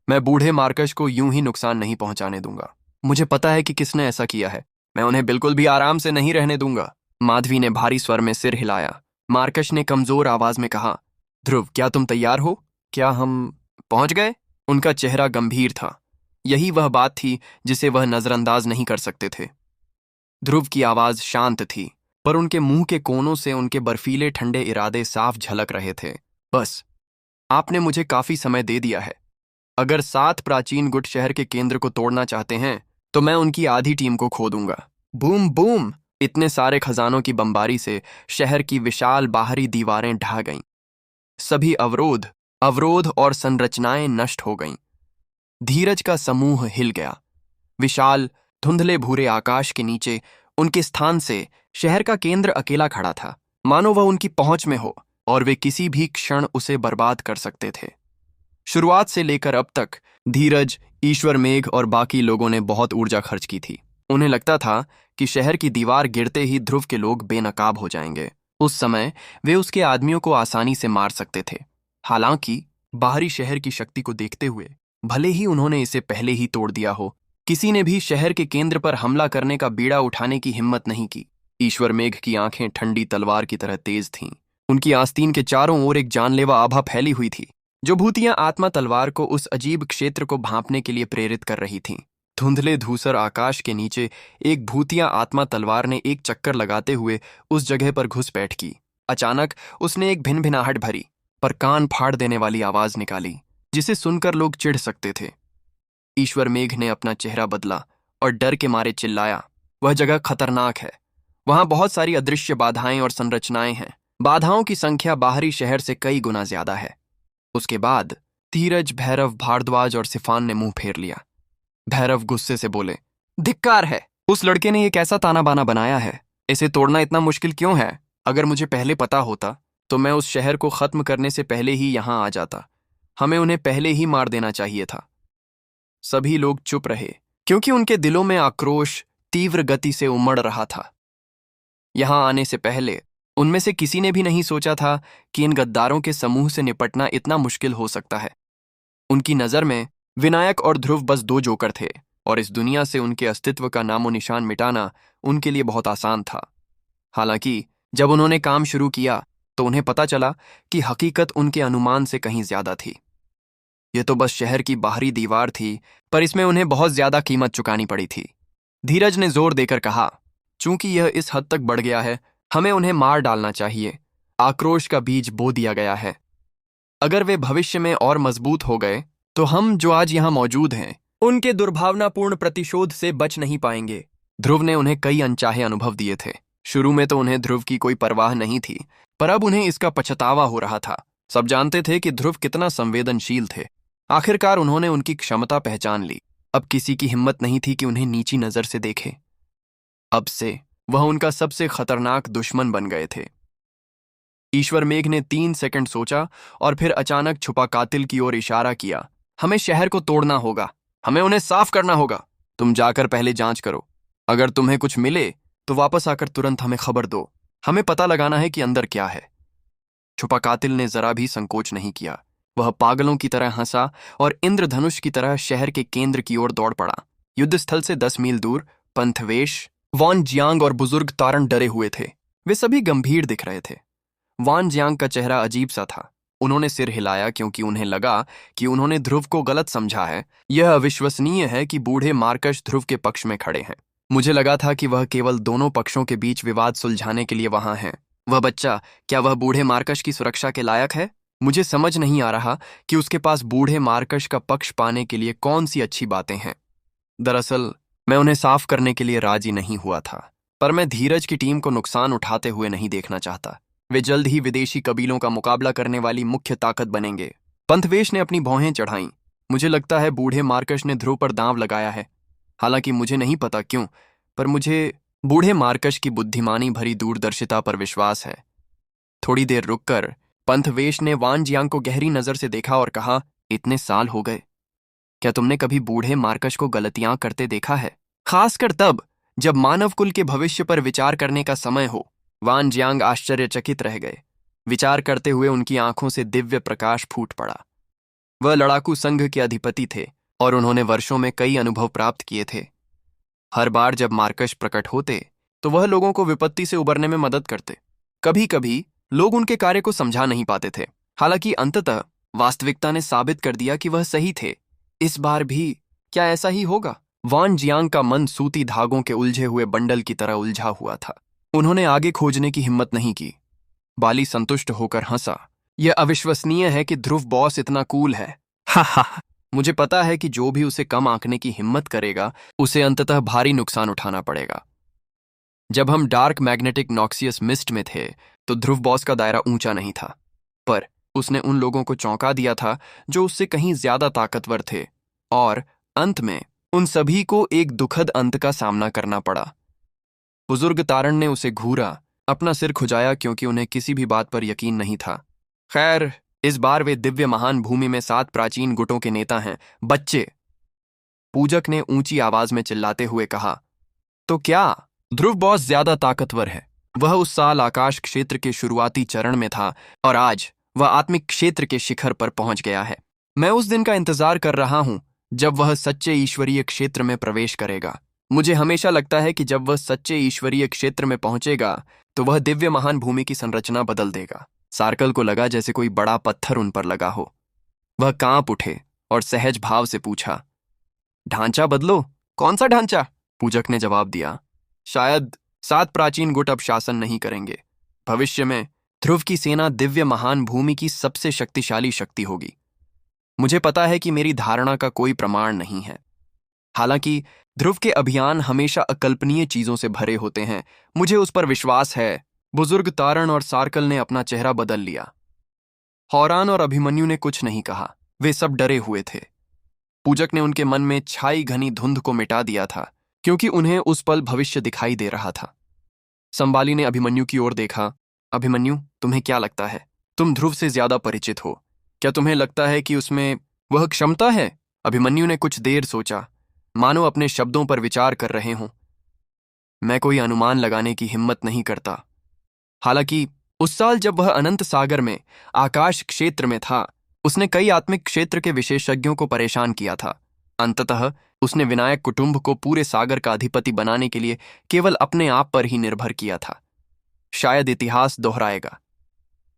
मैं बूढ़े मार्कश को यूं ही नुकसान नहीं पहुंचाने दूंगा। मुझे पता है कि किसने ऐसा किया है। मैं उन्हें बिल्कुल भी आराम से नहीं रहने दूंगा। माधवी ने भारी स्वर में सिर हिलाया। मार्कश ने कमजोर आवाज में कहा, ध्रुव, क्या तुम तैयार हो? क्या हम पहुंच गए? उनका चेहरा गंभीर था। यही वह बात थी जिसे वह नजरअंदाज नहीं कर सकते थे। ध्रुव की आवाज शांत थी, पर उनके मुंह के कोनों से उनके बर्फीले ठंडे इरादे साफ झलक रहे थे। बस, आपने मुझे काफी समय दे दिया है। अगर 7 प्राचीन गुट शहर के केंद्र को तोड़ना चाहते हैं तो मैं उनकी आधी टीम को खो दूंगा। Boom boom! इतने सारे खजानों की बमबारी से शहर की विशाल बाहरी दीवारें ढह गईं। सभी अवरोध और संरचनाएं नष्ट हो गईं। धीरज का समूह हिल गया। विशाल धुंधले भूरे आकाश के नीचे उनके स्थान से शहर का केंद्र अकेला खड़ा था, मानो वह उनकी पहुंच में हो और वे किसी भी क्षण उसे बर्बाद कर सकते थे। शुरुआत से लेकर अब तक धीरज, ईश्वर मेघ और बाकी लोगों ने बहुत ऊर्जा खर्च की थी। उन्हें लगता था कि शहर की दीवार गिरते ही ध्रुव के लोग बेनकाब हो जाएंगे। उस समय वे उसके आदमियों को आसानी से मार सकते थे। हालांकि बाहरी शहर की शक्ति को देखते हुए, भले ही उन्होंने इसे पहले ही तोड़ दिया हो, किसी ने भी शहर के केंद्र पर हमला करने का बीड़ा उठाने की हिम्मत नहीं की। ईश्वर मेघ की आंखें ठंडी तलवार की तरह तेज थीं। उनकी आस्तीन के चारों ओर एक जानलेवा आभा फैली हुई थी, जो भूतियां आत्मा तलवार को उस अजीब क्षेत्र को भांपने के लिए प्रेरित कर रही थीं। धुंधले धूसर आकाश के नीचे एक भूतिया आत्मा तलवार ने एक चक्कर लगाते हुए उस जगह पर घुस बैठ की। अचानक उसने एक भिनभिनाहट भरी पर कान फाड़ देने वाली आवाज निकाली, जिसे सुनकर लोग चिढ़ सकते थे। ईश्वर मेघ ने अपना चेहरा बदला और डर के मारे चिल्लाया, वह जगह खतरनाक है। वहां बहुत सारी अदृश्य बाधाएं और संरचनाएं हैं। बाधाओं की संख्या बाहरी शहर से कई गुना ज्यादा है। उसके बाद धीरज, भैरव, भारद्वाज और सिफान ने मुंह फेर लिया। भैरव गुस्से से बोले, धिक्कार है! उस लड़के ने यह कैसा ताना बाना बनाया है? इसे तोड़ना इतना मुश्किल क्यों है? अगर मुझे पहले पता होता तो मैं उस शहर को खत्म करने से पहले ही यहां आ जाता। हमें उन्हें पहले ही मार देना चाहिए था। सभी लोग चुप रहे, क्योंकि उनके दिलों में आक्रोश तीव्र गति से उमड़ रहा था। यहां आने से पहले उनमें से किसी ने भी नहीं सोचा था कि इन गद्दारों के समूह से निपटना इतना मुश्किल हो सकता है। उनकी नजर में विनायक और ध्रुव बस 2 जोकर थे, और इस दुनिया से उनके अस्तित्व का नामो निशान मिटाना उनके लिए बहुत आसान था। हालांकि जब उन्होंने काम शुरू किया तो उन्हें पता चला कि हकीकत उनके अनुमान से कहीं ज्यादा थी। यह तो बस शहर की बाहरी दीवार थी, पर इसमें उन्हें बहुत ज्यादा कीमत चुकानी पड़ी थी। धीरज ने जोर देकर कहा, चूंकि यह इस हद तक बढ़ गया है, हमें उन्हें मार डालना चाहिए। आक्रोश का बीज बो दिया गया है। अगर वे भविष्य में और मजबूत हो गए तो हम जो आज यहां मौजूद हैं उनके दुर्भावनापूर्ण प्रतिशोध से बच नहीं पाएंगे। ध्रुव ने उन्हें कई अनचाहे अनुभव दिए थे। शुरू में तो उन्हें ध्रुव की कोई परवाह नहीं थी, पर अब उन्हें इसका पछतावा हो रहा था। सब जानते थे कि ध्रुव कितना संवेदनशील थे। आखिरकार उन्होंने उनकी क्षमता पहचान ली। अब किसी की हिम्मत नहीं थी कि उन्हें नीची नजर से देखे। अब से वह उनका सबसे खतरनाक दुश्मन बन गए थे। ईश्वर मेघ ने 3 सेकंड सोचा और फिर अचानक छुपा कातिल की ओर इशारा किया। हमें शहर को तोड़ना होगा। हमें उन्हें साफ करना होगा। तुम जाकर पहले जांच करो। अगर तुम्हें कुछ मिले तो वापस आकर तुरंत हमें खबर दो। हमें पता लगाना है कि अंदर क्या है। छुपा कातिल ने जरा भी संकोच नहीं किया। वह पागलों की तरह हंसा और इंद्रधनुष की तरह शहर के केंद्र की ओर दौड़ पड़ा। युद्धस्थल से 10 मील दूर पंथवेश, वान जियांग और बुजुर्ग तारण डरे हुए थे। वे सभी गंभीर दिख रहे थे। वान जियांग का चेहरा अजीब सा था। उन्होंने सिर हिलाया क्योंकि उन्हें लगा कि उन्होंने ध्रुव को गलत समझा है। यह अविश्वसनीय है कि बूढ़े मार्कश ध्रुव के पक्ष में खड़े हैं। मुझे लगा था कि वह केवल दोनों पक्षों के बीच विवाद सुलझाने के लिए वहां हैं। वह बच्चा, क्या वह बूढ़े मार्कश की सुरक्षा के लायक है? मुझे समझ नहीं आ रहा कि उसके पास बूढ़े मार्कश का पक्ष पाने के लिए कौन सी अच्छी बातें हैं। दरअसल मैं उन्हें साफ करने के लिए राजी नहीं हुआ था, पर मैं धीरज की टीम को नुकसान उठाते हुए नहीं देखना चाहता। वे जल्द ही विदेशी कबीलों का मुकाबला करने वाली मुख्य ताकत बनेंगे। पंथवेश ने अपनी भौहें चढ़ाईं। मुझे लगता है बूढ़े मार्कश ने ध्रुव पर दांव लगाया है। हालांकि मुझे नहीं पता क्यों, पर मुझे बूढ़े मार्कश की बुद्धिमानी भरी दूरदर्शिता पर विश्वास है। थोड़ी देर रुककर पंथवेश ने वान जियांग को गहरी नजर से देखा और कहा, इतने साल हो गए, क्या तुमने कभी बूढ़े मार्कश को गलतियां करते देखा है? खासकर तब जब मानव कुल के भविष्य पर विचार करने का समय हो। वान जियांग आश्चर्यचकित रह गए। विचार करते हुए उनकी आंखों से दिव्य प्रकाश फूट पड़ा। वह लड़ाकू संघ के अधिपति थे और उन्होंने वर्षों में कई अनुभव प्राप्त किए थे। हर बार जब मार्कश प्रकट होते तो वह लोगों को विपत्ति से उबरने में मदद करते। कभी कभी लोग उनके कार्य को समझा नहीं पाते थे, हालांकि अंततः वास्तविकता ने साबित कर दिया कि वह सही थे। इस बार भी क्या ऐसा ही होगा? वान जियांग का मन सूती धागों के उलझे हुए बंडल की तरह उलझा हुआ था। उन्होंने आगे खोजने की हिम्मत नहीं की। बाली संतुष्ट होकर हंसा। यह अविश्वसनीय है कि ध्रुव बॉस इतना कूल है। हा हा। मुझे पता है कि जो भी उसे कम आंकने की हिम्मत करेगा उसे अंततः भारी नुकसान उठाना पड़ेगा। जब हम डार्क मैग्नेटिक नॉक्सियस मिस्ट में थे तो ध्रुव बॉस का दायरा ऊंचा नहीं था, पर उसने उन लोगों को चौंका दिया था जो उससे कहीं ज्यादा ताकतवर थे, और अंत में उन सभी को एक दुखद अंत का सामना करना पड़ा। बुजुर्ग तारण ने उसे घूरा, अपना सिर खुजाया क्योंकि उन्हें किसी भी बात पर यकीन नहीं था। खैर, इस बार वे दिव्य महान भूमि में 7 प्राचीन गुटों के नेता हैं। बच्चे, पूजक ने ऊंची आवाज में चिल्लाते हुए कहा। तो क्या ध्रुव बॉस ज्यादा ताकतवर है? वह उस साल आकाश क्षेत्र के शुरुआती चरण में था और आज वह आत्मिक क्षेत्र के शिखर पर पहुंच गया है। मैं उस दिन का इंतजार कर रहा हूं जब वह सच्चे ईश्वरीय क्षेत्र में प्रवेश करेगा। मुझे हमेशा लगता है कि जब वह सच्चे ईश्वरीय क्षेत्र में पहुंचेगा तो वह दिव्य महान भूमि की संरचना बदल देगा। सार्कल को लगा जैसे कोई बड़ा पत्थर उन पर लगा हो। वह कांप उठे और सहज भाव से पूछा, ढांचा बदलो? कौन सा ढांचा? पूजक ने जवाब दिया, शायद 7 प्राचीन गुट अब शासन नहीं करेंगे। भविष्य में ध्रुव की सेना दिव्य महान भूमि की सबसे शक्तिशाली शक्ति होगी। मुझे पता है कि मेरी धारणा का कोई प्रमाण नहीं है। हालांकि ध्रुव के अभियान हमेशा अकल्पनीय चीजों से भरे होते हैं। मुझे उस पर विश्वास है। बुजुर्ग तारण और सार्कल ने अपना चेहरा बदल लिया। हौरान और अभिमन्यु ने कुछ नहीं कहा। वे सब डरे हुए थे। पूजक ने उनके मन में छाई घनी धुंध को मिटा दिया था, क्योंकि उन्हें उस पल भविष्य दिखाई दे रहा था। संबाली ने अभिमन्यु की ओर देखा। अभिमन्यु, तुम्हें क्या लगता है? तुम ध्रुव से ज्यादा परिचित हो। क्या तुम्हें लगता है कि उसमें वह क्षमता है? अभिमन्यु ने कुछ देर सोचा, मानो अपने शब्दों पर विचार कर रहे हों। मैं कोई अनुमान लगाने की हिम्मत नहीं करता। हालांकि उस साल जब वह अनंत सागर में आकाश क्षेत्र में था, उसने कई आत्मिक क्षेत्र के विशेषज्ञों को परेशान किया था। अंततः उसने विनायक कुटुंब को पूरे सागर का अधिपति बनाने के लिए केवल अपने आप पर ही निर्भर किया था। शायद इतिहास दोहराएगा।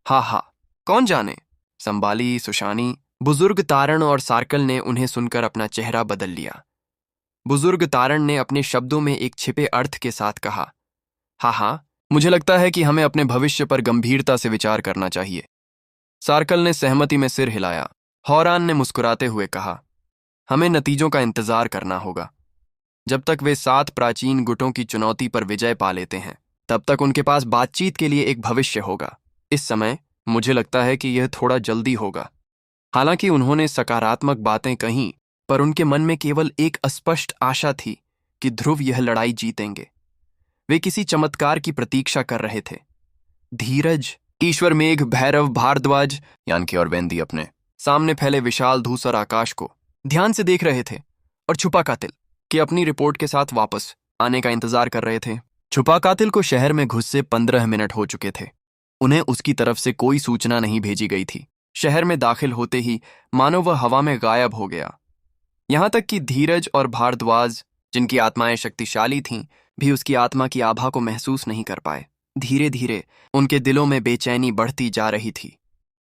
हा हा, कौन जाने? संबाली, सुशानी, बुजुर्ग तारण और सार्कल ने उन्हें सुनकर अपना चेहरा बदल लिया। बुजुर्ग तारण ने अपने शब्दों में एक छिपे अर्थ के साथ कहा, हाँ, मुझे लगता है कि हमें अपने भविष्य पर गंभीरता से विचार करना चाहिए। सार्कल ने सहमति में सिर हिलाया। हौरान ने मुस्कुराते हुए कहा, हमें नतीजों का इंतजार करना होगा। जब तक वे 7 प्राचीन गुटों की चुनौती पर विजय पा लेते हैं, तब तक उनके पास बातचीत के लिए एक भविष्य होगा। इस समय मुझे लगता है कि यह थोड़ा जल्दी होगा। हालांकि उन्होंने सकारात्मक बातें कहीं, पर उनके मन में केवल एक अस्पष्ट आशा थी कि ध्रुव यह लड़ाई जीतेंगे। वे किसी चमत्कार की प्रतीक्षा कर रहे थे। धीरज, ईश्वर मेघ, भैरव, भारद्वाज यानी और वेंदी अपने सामने फैले विशाल धूसर आकाश को ध्यान से देख रहे थे और छुपा कातिल के अपनी रिपोर्ट के साथ वापस आने का इंतजार कर रहे थे। छुपा कातिल को शहर में घुसे 15 मिनट हो चुके थे। उन्हें उसकी तरफ से कोई सूचना नहीं भेजी गई थी। शहर में दाखिल होते ही मानो वह हवा में गायब हो गया। यहां तक कि धीरज और भारद्वाज, जिनकी आत्माएं शक्तिशाली थीं, भी उसकी आत्मा की आभा को महसूस नहीं कर पाए। धीरे धीरे उनके दिलों में बेचैनी बढ़ती जा रही थी।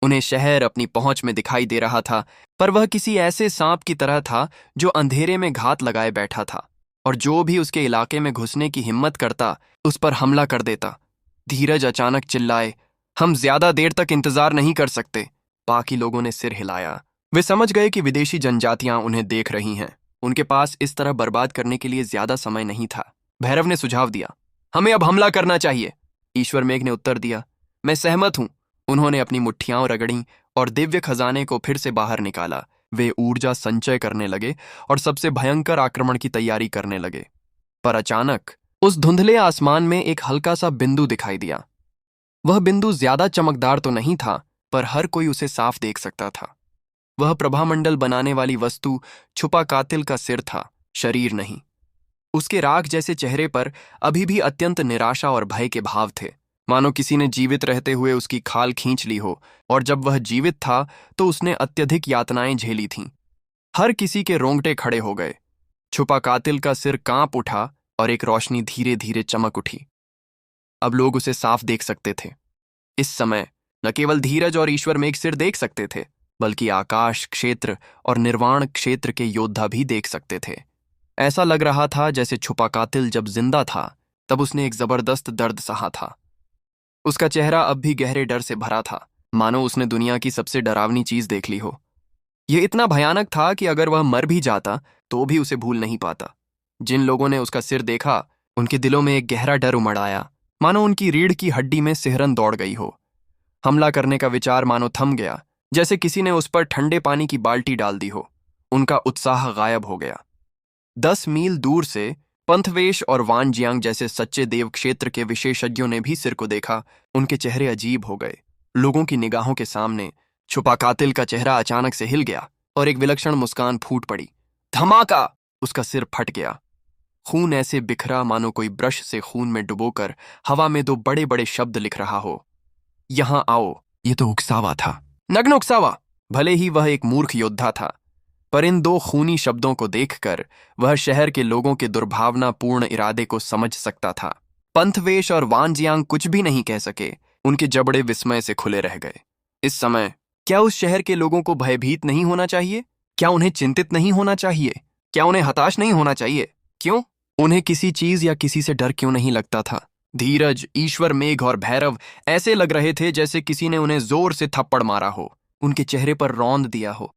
उन्हें शहर अपनी पहुंच में दिखाई दे रहा था, पर वह किसी ऐसे सांप की तरह था जो अंधेरे में घात लगाए बैठा था, और जो भी उसके इलाके में घुसने की हिम्मत करता उस पर हमला कर देता। धीरज अचानक चिल्लाए, हम ज्यादा देर तक इंतजार नहीं कर सकते। बाकी लोगों ने सिर हिलाया। वे समझ गए कि विदेशी जनजातियां उन्हें देख रही हैं। उनके पास इस तरह बर्बाद करने के लिए ज्यादा समय नहीं था। भैरव ने सुझाव दिया, हमें अब हमला करना चाहिए। ईश्वर मेघ ने उत्तर दिया, मैं सहमत हूं। उन्होंने अपनी मुट्ठियां रगड़ी और दिव्य खजाने को फिर से बाहर निकाला। वे ऊर्जा संचय करने लगे और सबसे भयंकर आक्रमण की तैयारी करने लगे। पर अचानक उस धुंधले आसमान में एक हल्का सा बिंदु दिखाई दिया। वह बिंदु ज्यादा चमकदार तो नहीं था, पर हर कोई उसे साफ देख सकता था। वह प्रभामंडल बनाने वाली वस्तु छुपा कातिल का सिर था, शरीर नहीं। उसके राख जैसे चेहरे पर अभी भी अत्यंत निराशा और भय के भाव थे, मानो किसी ने जीवित रहते हुए उसकी खाल खींच ली हो, और जब वह जीवित था तो उसने अत्यधिक यातनाएं झेली थीं। हर किसी के रोंगटे खड़े हो गए। छुपा कातिल का सिर कांप उठा और एक रोशनी धीरे धीरे चमक उठी। अब लोग उसे साफ देख सकते थे। इस समय न केवल धीरज और ईश्वर में एक सिर देख सकते थे, बल्कि आकाश क्षेत्र और निर्वाण क्षेत्र के योद्धा भी देख सकते थे। ऐसा लग रहा था जैसे छुपा कातिल जब जिंदा था तब उसने एक जबरदस्त दर्द सहा था। उसका चेहरा अब भी गहरे डर से भरा था, मानो उसने दुनिया की सबसे डरावनी चीज देख ली हो। यह इतना भयानक था कि अगर वह मर भी जाता तो भी उसे भूल नहीं पाता। जिन लोगों ने उसका सिर देखा, उनके दिलों में एक गहरा डर उमड़ आया, मानो उनकी रीढ़ की हड्डी में सिहरन दौड़ गई हो। हमला करने का विचार मानो थम गया, जैसे किसी ने उस पर ठंडे पानी की बाल्टी डाल दी हो। उनका उत्साह गायब हो गया। 10 मील दूर से पंथवेश और वानजियांग जैसे सच्चे देव क्षेत्र के विशेषज्ञों ने भी सिर को देखा। उनके चेहरे अजीब हो गए। लोगों की निगाहों के सामने छुपा कातिल का चेहरा अचानक से हिल गया और एक विलक्षण मुस्कान फूट पड़ी। धमाका! उसका सिर फट गया। खून ऐसे बिखरा मानो कोई ब्रश से खून में डुबोकर हवा में 2 बड़े बड़े शब्द लिख रहा हो, यहां आओ। ये तो उकसावा था, नग्न उकसावा। भले ही वह एक मूर्ख योद्धा था, पर इन 2 खूनी शब्दों को देखकर वह शहर के लोगों के दुर्भावनापूर्ण इरादे को समझ सकता था। पंथवेश और वानजियांग कुछ भी नहीं कह सके। उनके जबड़े विस्मय से खुले रह गए। इस समय क्या उस शहर के लोगों को भयभीत नहीं होना चाहिए? क्या उन्हें चिंतित नहीं होना चाहिए? क्या उन्हें हताश नहीं होना चाहिए? क्यों? उन्हें किसी चीज या किसी से डर क्यों नहीं लगता था? धीरज, ईश्वर मेघ और भैरव ऐसे लग रहे थे जैसे किसी ने उन्हें जोर से थप्पड़ मारा हो, उनके चेहरे पर रौंद दिया हो।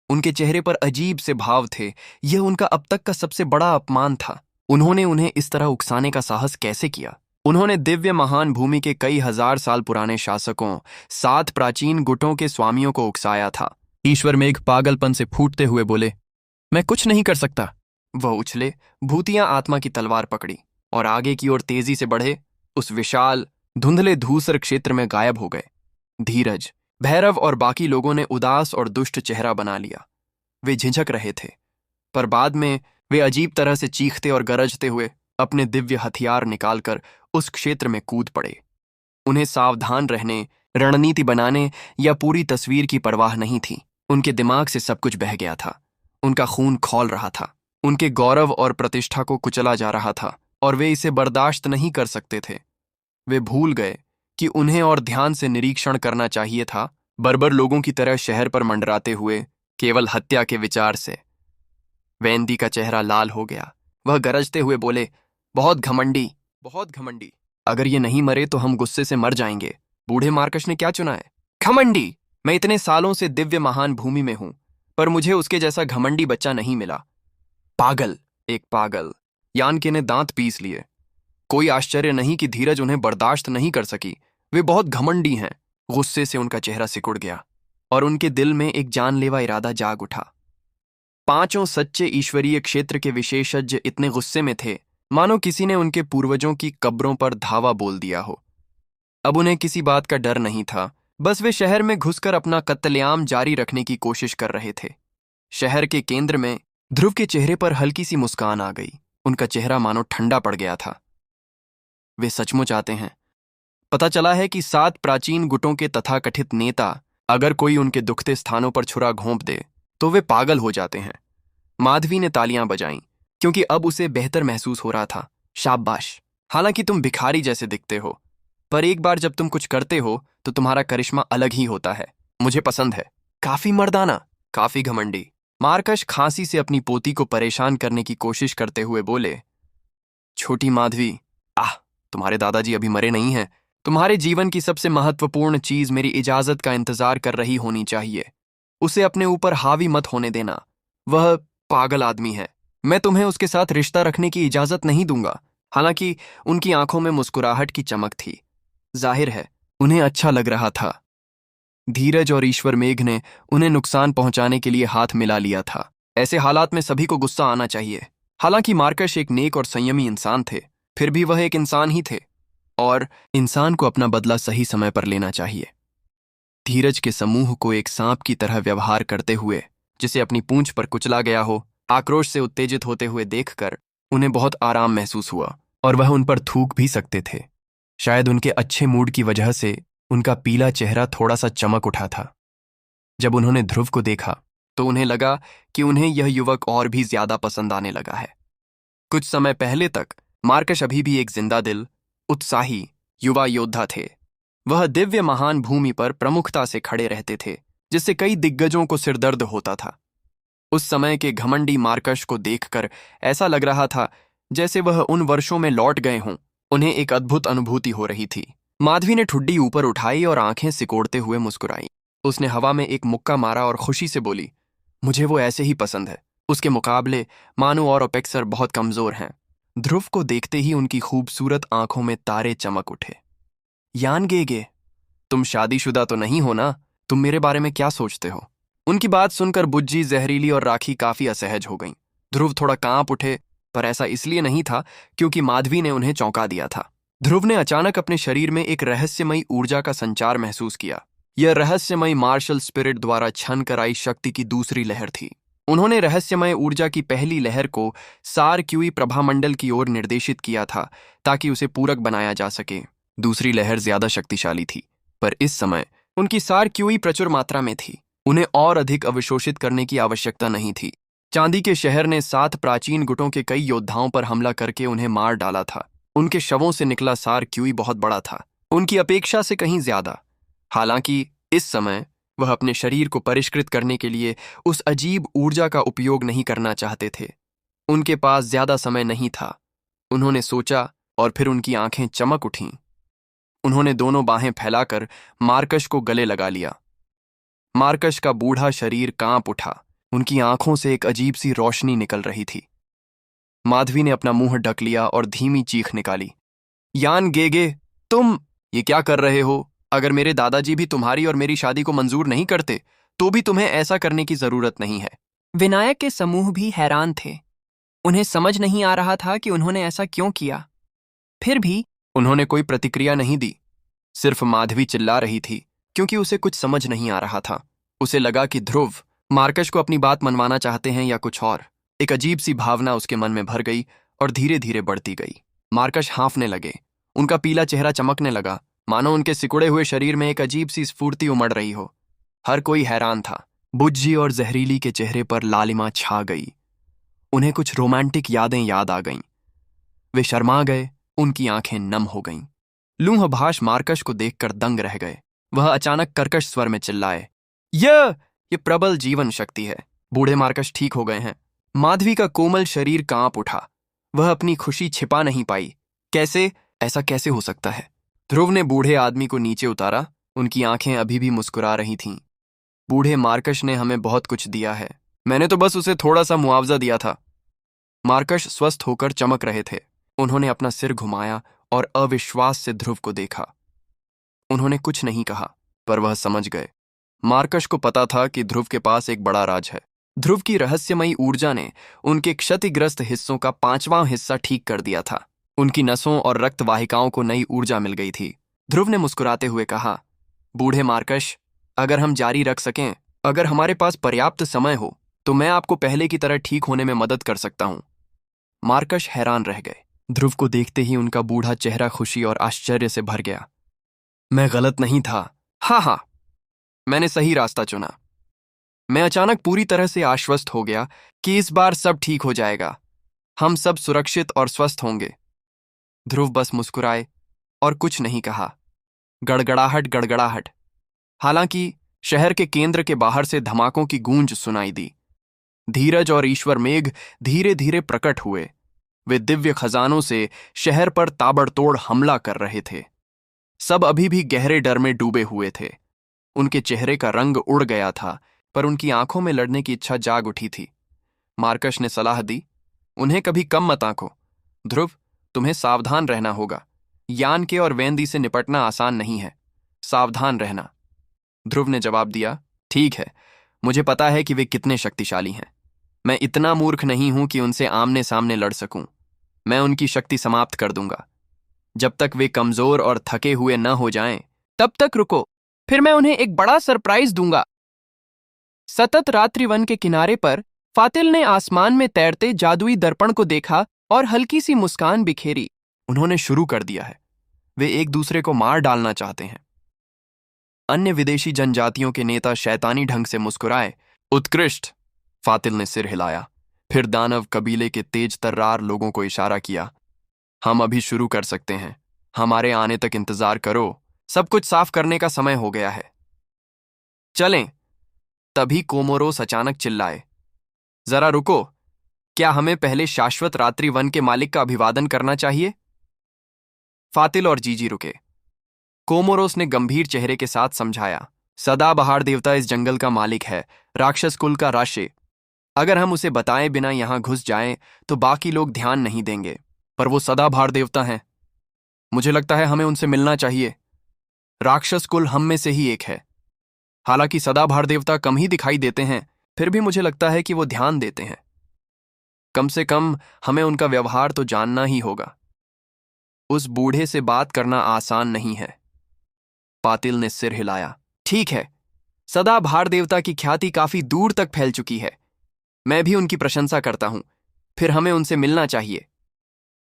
उनके चेहरे पर अजीब से भाव थे। यह उनका अब तक का सबसे बड़ा अपमान था। उन्होंने उन्हें इस तरह उकसाने का साहस कैसे किया? उन्होंने दिव्य महान भूमि के कई हजार साल पुराने शासकों, 7 प्राचीन गुटों के स्वामियों को उकसाया था। ईश्वर मेघ पागलपन से फूटते हुए बोले, मैं कुछ नहीं कर सकता। वह उछले, भूतिया आत्मा की तलवार पकड़ी और आगे की ओर तेजी से बढ़े। उस विशाल धुंधले धूसर क्षेत्र में गायब हो गए। धीरज, भैरव और बाकी लोगों ने उदास और दुष्ट चेहरा बना लिया। वे झिझक रहे थे, पर बाद में वे अजीब तरह से चीखते और गरजते हुए अपने दिव्य हथियार निकालकर उस क्षेत्र में कूद पड़े। उन्हें सावधान रहने, रणनीति बनाने या पूरी तस्वीर की परवाह नहीं थी। उनके दिमाग से सब कुछ बह गया था। उनका खून खौल रहा था। उनके गौरव और प्रतिष्ठा को कुचला जा रहा था और वे इसे बर्दाश्त नहीं कर सकते थे। वे भूल गए कि उन्हें और ध्यान से निरीक्षण करना चाहिए था, बर्बर लोगों की तरह शहर पर मंडराते हुए केवल हत्या के विचार से। वेंदी का चेहरा लाल हो गया। वह गरजते हुए बोले, बहुत घमंडी, बहुत घमंडी। अगर ये नहीं मरे तो हम गुस्से से मर जाएंगे। बूढ़े मार्कश ने क्या चुना है? घमंडी! मैं इतने सालों से दिव्य महान भूमि में हूं, पर मुझे उसके जैसा घमंडी बच्चा नहीं मिला। पागल, एक पागल। यानके ने दांत पीस लिए। कोई आश्चर्य नहीं कि धीरज उन्हें बर्दाश्त नहीं कर सकी। वे बहुत घमंडी हैं। गुस्से से उनका चेहरा सिकुड़ गया और उनके दिल में एक जानलेवा इरादा जाग उठा। 5 सच्चे ईश्वरीय क्षेत्र के विशेषज्ञ इतने गुस्से में थे मानो किसी ने उनके पूर्वजों की कब्रों पर धावा बोल दिया हो। अब उन्हें किसी बात का डर नहीं था, बस वे शहर में घुसकर अपना कत्लेआम जारी रखने की कोशिश कर रहे थे। शहर के केंद्र में ध्रुव के चेहरे पर हल्की सी मुस्कान आ गई। उनका चेहरा मानो ठंडा पड़ गया था। वे सचमुच आते हैं, पता चला है कि 7 प्राचीन गुटों के तथाकथित नेता अगर कोई उनके दुखते स्थानों पर छुरा घोंप दे तो वे पागल हो जाते हैं। माधवी ने तालियां बजाईं क्योंकि अब उसे बेहतर महसूस हो रहा था। शाबाश, हालांकि तुम भिखारी जैसे दिखते हो, पर एक बार जब तुम कुछ करते हो तो तुम्हारा करिश्मा अलग ही होता है। मुझे पसंद है। काफी मर्दाना, काफी घमंडी। मार्कश खांसी से अपनी पोती को परेशान करने की कोशिश करते हुए बोले, छोटी माधवी, तुम्हारे दादाजी अभी मरे नहीं हैं। तुम्हारे जीवन की सबसे महत्वपूर्ण चीज मेरी इजाजत का इंतजार कर रही होनी चाहिए। उसे अपने ऊपर हावी मत होने देना। वह पागल आदमी है। मैं तुम्हें उसके साथ रिश्ता रखने की इजाजत नहीं दूंगा। हालांकि उनकी आंखों में मुस्कुराहट की चमक थी। जाहिर है उन्हें अच्छा लग रहा था। धीरज और ईश्वर मेघ ने उन्हें नुकसान पहुंचाने के लिए हाथ मिला लिया था। ऐसे हालात में सभी को गुस्सा आना चाहिए। हालांकि मार्कश एक नेक और संयमी इंसान थे, फिर भी वह एक इंसान ही थे और इंसान को अपना बदला सही समय पर लेना चाहिए। धीरज के समूह को एक सांप की तरह व्यवहार करते हुए, जिसे अपनी पूंछ पर कुचला गया हो, आक्रोश से उत्तेजित होते हुए देखकर उन्हें बहुत आराम महसूस हुआ और वह उन पर थूक भी सकते थे। शायद उनके अच्छे मूड की वजह से उनका पीला चेहरा थोड़ा सा चमक उठा था। जब उन्होंने ध्रुव को देखा तो उन्हें लगा कि उन्हें यह युवक और भी ज्यादा पसंद आने लगा है। कुछ समय पहले तक मार्कश अभी भी एक जिंदा दिल, उत्साही युवा योद्धा थे। वह दिव्य महान भूमि पर प्रमुखता से खड़े रहते थे, जिससे कई दिग्गजों को सिरदर्द होता था। उस समय के घमंडी मार्कश को देखकर ऐसा लग रहा था जैसे वह उन वर्षों में लौट गए हों। उन्हें एक अद्भुत अनुभूति हो रही थी। माधवी ने ठुड्डी ऊपर उठाई और आंखें सिकोड़ते हुए मुस्कुराई। उसने हवा में एक मुक्का मारा और खुशी से बोली, मुझे वो ऐसे ही पसंद है। उसके मुकाबले मानू और ओपेक्सर बहुत कमजोर हैं। ध्रुव को देखते ही उनकी खूबसूरत आंखों में तारे चमक उठे। यान गेगे, तुम शादीशुदा तो नहीं हो ना? तुम मेरे बारे में क्या सोचते हो? उनकी बात सुनकर बुज्जी, जहरीली और राखी काफी असहज हो गईं। ध्रुव थोड़ा कांप उठे, पर ऐसा इसलिए नहीं था क्योंकि माधवी ने उन्हें चौंका दिया था। ध्रुव ने अचानक अपने शरीर में एक रहस्यमयी ऊर्जा का संचार महसूस किया। यह रहस्यमयी मार्शल स्पिरिट द्वारा छन कर आई शक्ति की दूसरी लहर थी। उन्होंने रहस्यमय ऊर्जा की पहली लहर को सार क्यूई प्रभामंडल की ओर निर्देशित किया था ताकि उसे पूरक बनाया जा सके। दूसरी लहर ज्यादा शक्तिशाली थी, पर इस समय उनकी सार क्यूई प्रचुर मात्रा में थी। उन्हें और अधिक अवशोषित करने की आवश्यकता नहीं थी। चांदी के शहर ने 7 प्राचीन गुटों के कई योद्धाओं पर हमला करके उन्हें मार डाला था। उनके शवों से निकला सार क्यूई बहुत बड़ा था, उनकी अपेक्षा से कहीं ज्यादा। हालांकि इस समय वह अपने शरीर को परिष्कृत करने के लिए उस अजीब ऊर्जा का उपयोग नहीं करना चाहते थे। उनके पास ज्यादा समय नहीं था। उन्होंने सोचा और फिर उनकी आंखें चमक उठीं। उन्होंने दोनों बाहें फैलाकर मार्कश को गले लगा लिया। मार्कश का बूढ़ा शरीर कांप उठा। उनकी आंखों से एक अजीब सी रोशनी निकल रही थी। माधवी ने अपना मुंह ढक लिया और धीमी चीख निकाली, यान गेगे, तुम ये क्या कर रहे हो? अगर मेरे दादाजी भी तुम्हारी और मेरी शादी को मंजूर नहीं करते तो भी तुम्हें ऐसा करने की जरूरत नहीं है। विनायक के समूह भी हैरान थे। उन्हें समझ नहीं आ रहा था कि उन्होंने ऐसा क्यों किया। फिर भी उन्होंने कोई प्रतिक्रिया नहीं दी। सिर्फ माधवी चिल्ला रही थी क्योंकि उसे कुछ समझ नहीं आ रहा था। उसे लगा कि ध्रुव मार्कश को अपनी बात मनवाना चाहते हैं या कुछ और। एक अजीब सी भावना उसके मन में भर गई और धीरे धीरे बढ़ती गई। मार्कश हाँफने लगे। उनका पीला चेहरा चमकने लगा, मानो उनके सिकुड़े हुए शरीर में एक अजीब सी स्फूर्ति उमड़ रही हो। हर कोई हैरान था। बुज्जी और जहरीली के चेहरे पर लालिमा छा गई। उन्हें कुछ रोमांटिक यादें याद आ गईं। वे शर्मा गए, उनकी आंखें नम हो गईं। लूहभाष मार्कश को देखकर दंग रह गए। वह अचानक कर्कश स्वर में चिल्लाए, ये प्रबल जीवन शक्ति है। बूढ़े मार्कश ठीक हो गए हैं। माधवी का कोमल शरीर कांप उठा। वह अपनी खुशी छिपा नहीं पाई। कैसे? ऐसा कैसे हो सकता है? ध्रुव ने बूढ़े आदमी को नीचे उतारा। उनकी आंखें अभी भी मुस्कुरा रही थीं। बूढ़े मार्कश ने हमें बहुत कुछ दिया है। मैंने तो बस उसे थोड़ा सा मुआवजा दिया था। मार्कश स्वस्थ होकर चमक रहे थे। उन्होंने अपना सिर घुमाया और अविश्वास से ध्रुव को देखा। उन्होंने कुछ नहीं कहा, पर वह समझ गए। मार्कश को पता था कि ध्रुव के पास एक बड़ा राज है। ध्रुव की रहस्यमयी ऊर्जा ने उनके क्षतिग्रस्त हिस्सों का 5वां हिस्सा ठीक कर दिया था। उनकी नसों और रक्त वाहिकाओं को नई ऊर्जा मिल गई थी। ध्रुव ने मुस्कुराते हुए कहा, बूढ़े मार्कश, अगर हम जारी रख सकें, अगर हमारे पास पर्याप्त समय हो, तो मैं आपको पहले की तरह ठीक होने में मदद कर सकता हूं। मार्कश हैरान रह गए। ध्रुव को देखते ही उनका बूढ़ा चेहरा खुशी और आश्चर्य से भर गया। मैं गलत नहीं था। हाँ, मैंने सही रास्ता चुना। मैं अचानक पूरी तरह से आश्वस्त हो गया कि इस बार सब ठीक हो जाएगा। हम सब सुरक्षित और स्वस्थ होंगे। ध्रुव बस मुस्कुराए और कुछ नहीं कहा। गड़गड़ाहट गड़गड़ाहट। हालांकि शहर के केंद्र के बाहर से धमाकों की गूंज सुनाई दी। धीरज और ईश्वर मेघ धीरे धीरे प्रकट हुए। वे दिव्य खजानों से शहर पर ताबड़तोड़ हमला कर रहे थे। सब अभी भी गहरे डर में डूबे हुए थे। उनके चेहरे का रंग उड़ गया था, पर उनकी आंखों में लड़ने की इच्छा जाग उठी थी। मार्कश ने सलाह दी, उन्हें कभी कम मत आंको। ध्रुव, तुम्हें सावधान रहना होगा। यान के और वेंदी से निपटना आसान नहीं है। सावधान रहना। ध्रुव ने जवाब दिया, ठीक है, मुझे पता है कि वे कितने शक्तिशाली हैं। मैं इतना मूर्ख नहीं हूं कि उनसे आमने सामने लड़ सकूं। मैं उनकी शक्ति समाप्त कर दूंगा। जब तक वे कमजोर और थके हुए न हो जाएं, तब तक रुको, फिर मैं उन्हें एक बड़ा सरप्राइज दूंगा। सतत रात्रि वन के किनारे पर फातिल ने आसमान में तैरते जादुई दर्पण को देखा और हल्की सी मुस्कान बिखेरी। उन्होंने शुरू कर दिया है। वे एक दूसरे को मार डालना चाहते हैं। अन्य विदेशी जनजातियों के नेता शैतानी ढंग से मुस्कुराए। उत्कृष्ट। फातिल ने सिर हिलाया, फिर दानव कबीले के तेज तर्रार लोगों को इशारा किया। हम अभी शुरू कर सकते हैं। हमारे आने तक इंतजार करो। सब कुछ साफ करने का समय हो गया है। चलें। तभी कोमोरोस अचानक चिल्लाए, जरा रुको, क्या हमें पहले शाश्वत रात्रि वन के मालिक का अभिवादन करना चाहिए? फातिल और जीजी रुके। कोमोरोस ने गंभीर चेहरे के साथ समझाया, सदाबहार देवता इस जंगल का मालिक है, राक्षस कुल का राशे। अगर हम उसे बताए बिना यहां घुस जाएं तो बाकी लोग ध्यान नहीं देंगे, पर वो सदाबहार देवता हैं। मुझे लगता है हमें उनसे मिलना चाहिए। राक्षस कुल हम में से ही एक है। हालांकि सदाबहार देवता कम ही दिखाई देते हैं, फिर भी मुझे लगता है कि वो ध्यान देते हैं। कम से कम हमें उनका व्यवहार तो जानना ही होगा। उस बूढ़े से बात करना आसान नहीं है। पातिल ने सिर हिलाया, ठीक है, सदाबहार देवता की ख्याति काफी दूर तक फैल चुकी है। मैं भी उनकी प्रशंसा करता हूं, फिर हमें उनसे मिलना चाहिए।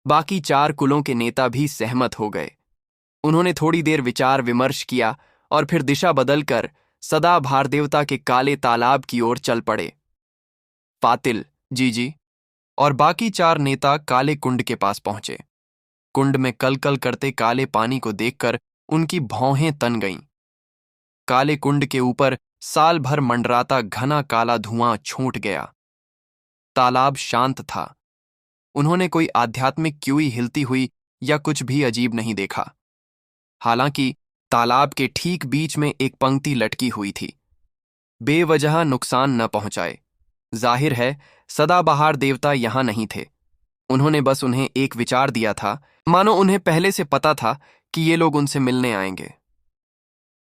बाकी 4 कुलों के नेता भी सहमत हो गए। उन्होंने थोड़ी देर विचार विमर्श किया और फिर दिशा बदलकर सदाबहार देवता के काले तालाब की ओर चल पड़े। फातिल, जीजी और बाकी 4 नेता काले कुंड के पास पहुंचे। कुंड में कलकल करते काले पानी को देखकर उनकी भौहें तन गईं। काले कुंड के ऊपर साल भर मंडराता घना काला धुआं छूट गया। तालाब शांत था। उन्होंने कोई आध्यात्मिक क्यूई हिलती हुई या कुछ भी अजीब नहीं देखा। हालांकि तालाब के ठीक बीच में एक पंक्ति लटकी हुई थी, बेवजह नुकसान न पहुंचाए। जाहिर है सदाबहार देवता यहां नहीं थे। उन्होंने बस उन्हें एक विचार दिया था, मानो उन्हें पहले से पता था कि ये लोग उनसे मिलने आएंगे।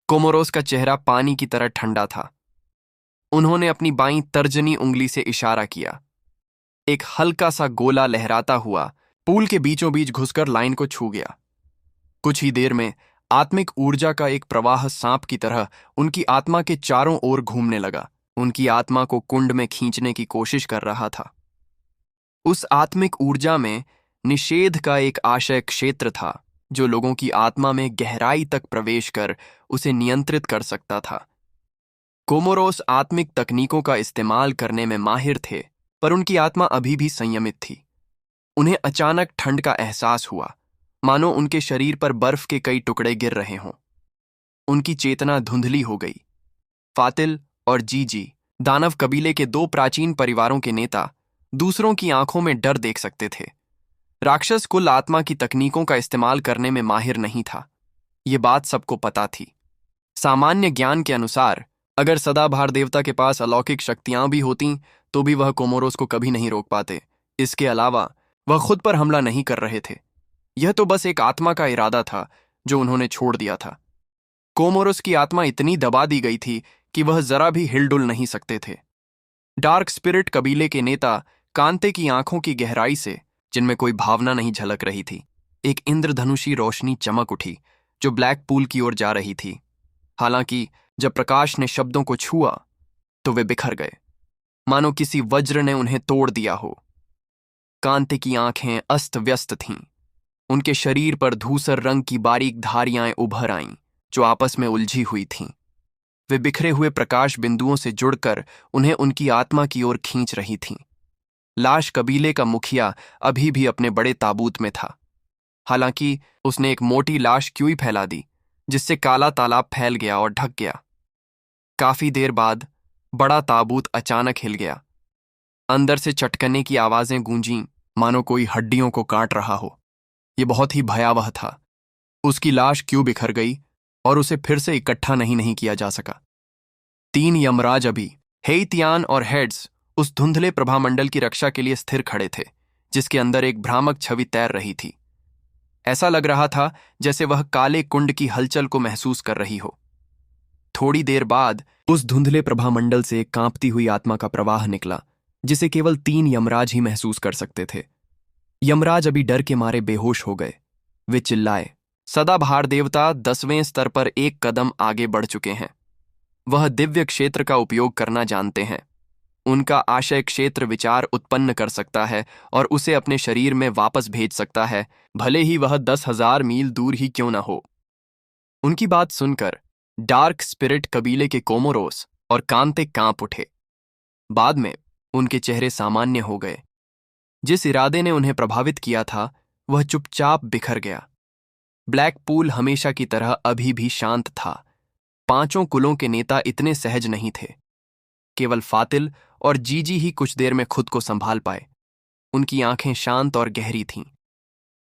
कोमोरोस का चेहरा पानी की तरह ठंडा था। उन्होंने अपनी बाईं तर्जनी उंगली से इशारा किया। एक हल्का सा गोला लहराता हुआ पूल के बीचों बीच घुसकर लाइन को छू गया। कुछ ही देर में आत्मिक ऊर्जा का एक प्रवाह सांप की तरह उनकी आत्मा के चारों ओर घूमने लगा, उनकी आत्मा को कुंड में खींचने की कोशिश कर रहा था। उस आत्मिक ऊर्जा में निषेध का एक आशय क्षेत्र था, जो लोगों की आत्मा में गहराई तक प्रवेश कर उसे नियंत्रित कर सकता था। कोमोरोस आत्मिक तकनीकों का इस्तेमाल करने में माहिर थे, पर उनकी आत्मा अभी भी संयमित थी। उन्हें अचानक ठंड का एहसास हुआ, मानो उनके शरीर पर बर्फ के कई टुकड़े गिर रहे हों। उनकी चेतना धुंधली हो गई। फातिल और जीजी, दानव कबीले के 2 प्राचीन परिवारों के नेता, दूसरों की आंखों में डर देख सकते थे। राक्षस कुल आत्मा की तकनीकों का इस्तेमाल करने में माहिर नहीं था, ये बात सबको पता थी। सामान्य ज्ञान के अनुसार अगर सदाबहार देवता के पास अलौकिक शक्तियां भी होतीं तो भी वह कोमोरोस को कभी नहीं रोक पाते। इसके अलावा वह खुद पर हमला नहीं कर रहे थे। यह तो बस एक आत्मा का इरादा था जो उन्होंने छोड़ दिया था। कोमोरोस की आत्मा इतनी दबा दी गई थी कि वह जरा भी हिलडुल नहीं सकते थे। डार्क स्पिरिट कबीले के नेता कांते की आंखों की गहराई से, जिनमें कोई भावना नहीं झलक रही थी, एक इंद्रधनुषी रोशनी चमक उठी जो ब्लैक पूल की ओर जा रही थी। हालांकि जब प्रकाश ने शब्दों को छुआ तो वे बिखर गए, मानो किसी वज्र ने उन्हें तोड़ दिया हो। कांते की आंखें अस्त व्यस्त थीं। उनके शरीर पर धूसर रंग की बारीक धारियां उभर आईं, जो आपस में उलझी हुई थीं। वे बिखरे हुए प्रकाश बिंदुओं से जुड़कर उन्हें उनकी आत्मा की ओर खींच रही थीं। लाश कबीले का मुखिया अभी भी अपने बड़े ताबूत में था। हालांकि उसने एक मोटी लाश क्यों ही फैला दी, जिससे काला तालाब फैल गया और ढक गया। काफी देर बाद बड़ा ताबूत अचानक हिल गया। अंदर से चटकने की आवाजें गूंजीं, मानो कोई हड्डियों को काट रहा हो। यह बहुत ही भयावह था। उसकी लाश क्यों बिखर गई और उसे फिर से इकट्ठा नहीं किया जा सका। 3 यमराज अभी हेइतियान और हेड्स उस धुंधले प्रभामंडल की रक्षा के लिए स्थिर खड़े थे, जिसके अंदर एक भ्रामक छवि तैर रही थी। ऐसा लग रहा था जैसे वह काले कुंड की हलचल को महसूस कर रही हो। थोड़ी देर बाद उस धुंधले प्रभामंडल से एक कांपती हुई आत्मा का प्रवाह निकला, जिसे केवल 3 यमराज ही महसूस कर सकते थे। यमराज अभी डर के मारे बेहोश हो गए। वे चिल्लाए, सदाबहार देवता 10वें स्तर पर एक कदम आगे बढ़ चुके हैं। वह दिव्य क्षेत्र का उपयोग करना जानते हैं। उनका आशय क्षेत्र विचार उत्पन्न कर सकता है और उसे अपने शरीर में वापस भेज सकता है, भले ही वह 10,000 मील दूर ही क्यों न हो। उनकी बात सुनकर डार्क स्पिरिट कबीले के कोमोरोस और कांते कांप उठे। बाद में उनके चेहरे सामान्य हो गए। जिस इरादे ने उन्हें प्रभावित किया था वह चुपचाप बिखर गया। ब्लैक पूल हमेशा की तरह अभी भी शांत था। 5 कुलों के नेता इतने सहज नहीं थे। केवल फातिल और जीजी ही कुछ देर में खुद को संभाल पाए। उनकी आंखें शांत और गहरी थीं।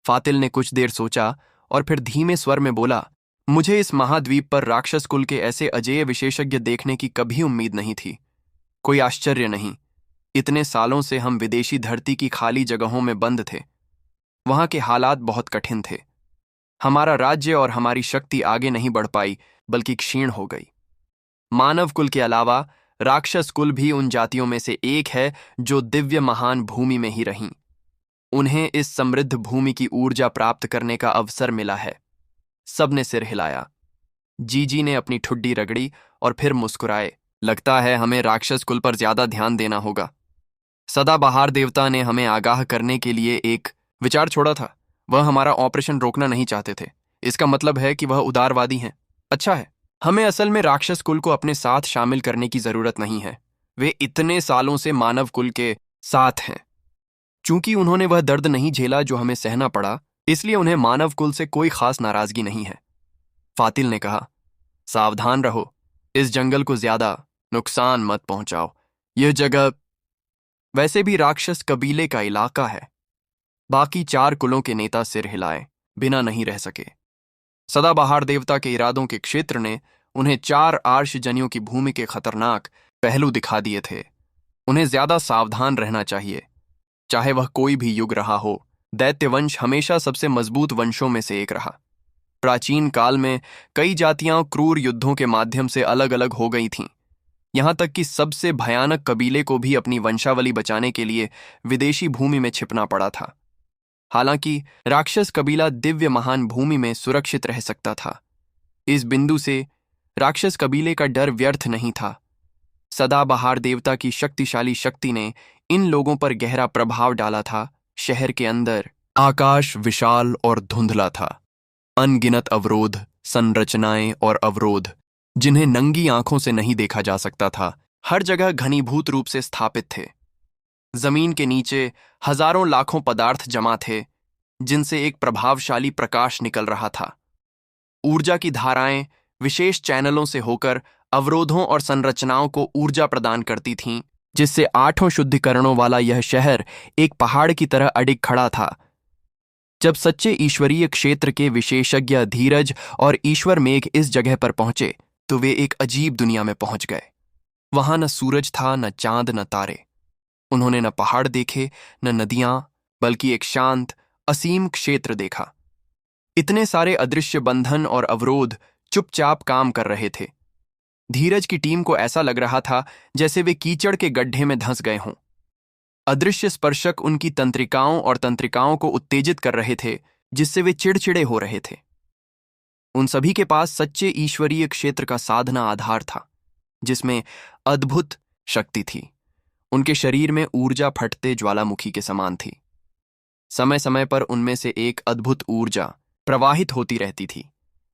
फातिल ने कुछ देर सोचा और फिर धीमे स्वर में बोला, मुझे इस महाद्वीप पर राक्षस कुल के ऐसे अजेय विशेषज्ञ देखने की कभी उम्मीद नहीं थी। कोई आश्चर्य नहीं, इतने सालों से हम विदेशी धरती की खाली जगहों में बंद थे। वहां के हालात बहुत कठिन थे। हमारा राज्य और हमारी शक्ति आगे नहीं बढ़ पाई, बल्कि क्षीण हो गई। मानव कुल के अलावा राक्षस कुल भी उन जातियों में से एक है जो दिव्य महान भूमि में ही रहीं। उन्हें इस समृद्ध भूमि की ऊर्जा प्राप्त करने का अवसर मिला है। सबने सिर हिलाया। जीजी ने अपनी ठुड्डी रगड़ी और फिर मुस्कुराए, लगता है हमें राक्षस कुल पर ज्यादा ध्यान देना होगा। सदाबहार देवता ने हमें आगाह करने के लिए एक विचार छोड़ा था। वह हमारा ऑपरेशन रोकना नहीं चाहते थे। इसका मतलब है कि वह उदारवादी हैं। अच्छा है, हमें असल में राक्षस कुल को अपने साथ शामिल करने की जरूरत नहीं है। वे इतने सालों से मानव कुल के साथ हैं। चूंकि उन्होंने वह दर्द नहीं झेला जो हमें सहना पड़ा, इसलिए उन्हें मानव कुल से कोई खास नाराजगी नहीं है। फातिल ने कहा, सावधान रहो, इस जंगल को ज्यादा नुकसान मत पहुंचाओ। यह जगह वैसे भी राक्षस कबीले का इलाका है। बाकी 4 कुलों के नेता सिर हिलाए, बिना नहीं रह सके। सदाबहार देवता के इरादों के क्षेत्र ने उन्हें 4 आर्षजनियों की भूमि के खतरनाक पहलू दिखा दिए थे। उन्हें ज्यादा सावधान रहना चाहिए। चाहे वह कोई भी युग रहा हो, दैत्यवंश हमेशा सबसे मजबूत वंशों में से एक रहा। प्राचीन काल में कई जातियां क्रूर युद्धों के माध्यम से अलग अलग हो गई थीं। यहां तक कि सबसे भयानक कबीले को भी अपनी वंशावली बचाने के लिए विदेशी भूमि में छिपना पड़ा था। हालांकि राक्षस कबीला दिव्य महान भूमि में सुरक्षित रह सकता था। इस बिंदु से राक्षस कबीले का डर व्यर्थ नहीं था। सदाबहार देवता की शक्तिशाली शक्ति ने इन लोगों पर गहरा प्रभाव डाला था। शहर के अंदर आकाश विशाल और धुंधला था। अनगिनत अवरोध, संरचनाएं और अवरोध, जिन्हें नंगी आंखों से नहीं देखा जा सकता था, हर जगह घनीभूत रूप से स्थापित थे। जमीन के नीचे हजारों लाखों पदार्थ जमा थे, जिनसे एक प्रभावशाली प्रकाश निकल रहा था। ऊर्जा की धाराएं विशेष चैनलों से होकर अवरोधों और संरचनाओं को ऊर्जा प्रदान करती थीं, जिससे 8 शुद्धिकरणों वाला यह शहर एक पहाड़ की तरह अडिग खड़ा था। जब सच्चे ईश्वरीय क्षेत्र के विशेषज्ञ धीरज और ईश्वर मेघ इस जगह पर पहुंचे, तो वे एक अजीब दुनिया में पहुंच गए। वहां न सूरज था, न चांद, न तारे। उन्होंने न पहाड़ देखे, न नदियां, बल्कि एक शांत असीम क्षेत्र देखा। इतने सारे अदृश्य बंधन और अवरोध चुपचाप काम कर रहे थे। धीरज की टीम को ऐसा लग रहा था जैसे वे कीचड़ के गड्ढे में धंस गए हों। अदृश्य स्पर्शक उनकी तंत्रिकाओं और तंत्रिकाओं को उत्तेजित कर रहे थे, जिससे वे चिड़चिड़े हो रहे थे। उन सभी के पास सच्चे ईश्वरीय क्षेत्र का साधना आधार था, जिसमें अद्भुत शक्ति थी। उनके शरीर में ऊर्जा फटते ज्वालामुखी के समान थी। समय समय पर उनमें से एक अद्भुत ऊर्जा प्रवाहित होती रहती थी,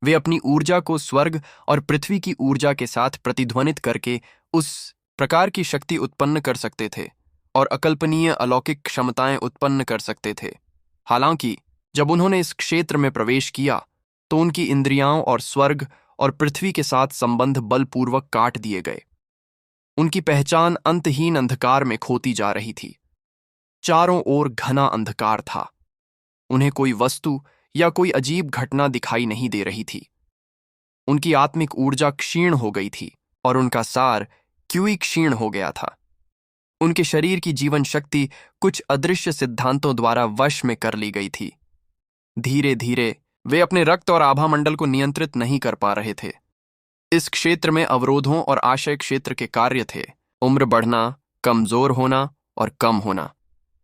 वे अपनी ऊर्जा को स्वर्ग और पृथ्वी की ऊर्जा के साथ प्रतिध्वनित करके उस प्रकार की शक्ति उत्पन्न कर सकते थे और अकल्पनीय अलौकिक क्षमताएं उत्पन्न कर सकते थे। हालांकि जब उन्होंने इस क्षेत्र में प्रवेश किया तो उनकी इंद्रियां और स्वर्ग और पृथ्वी के साथ संबंध बलपूर्वक काट दिए गए। उनकी पहचान अंतहीन अंधकार में खोती जा रही थी। चारों ओर घना अंधकार था। उन्हें कोई वस्तु या कोई अजीब घटना दिखाई नहीं दे रही थी। उनकी आत्मिक ऊर्जा क्षीण हो गई थी और उनका सार क्यों क्षीण हो गया था। उनके शरीर की जीवन शक्ति कुछ अदृश्य सिद्धांतों द्वारा वश में कर ली गई थी। धीरे धीरे वे अपने रक्त और आभामंडल को नियंत्रित नहीं कर पा रहे थे। इस क्षेत्र में अवरोधों और आशय क्षेत्र के कार्य थे। उम्र बढ़ना, कमजोर होना और कम होना।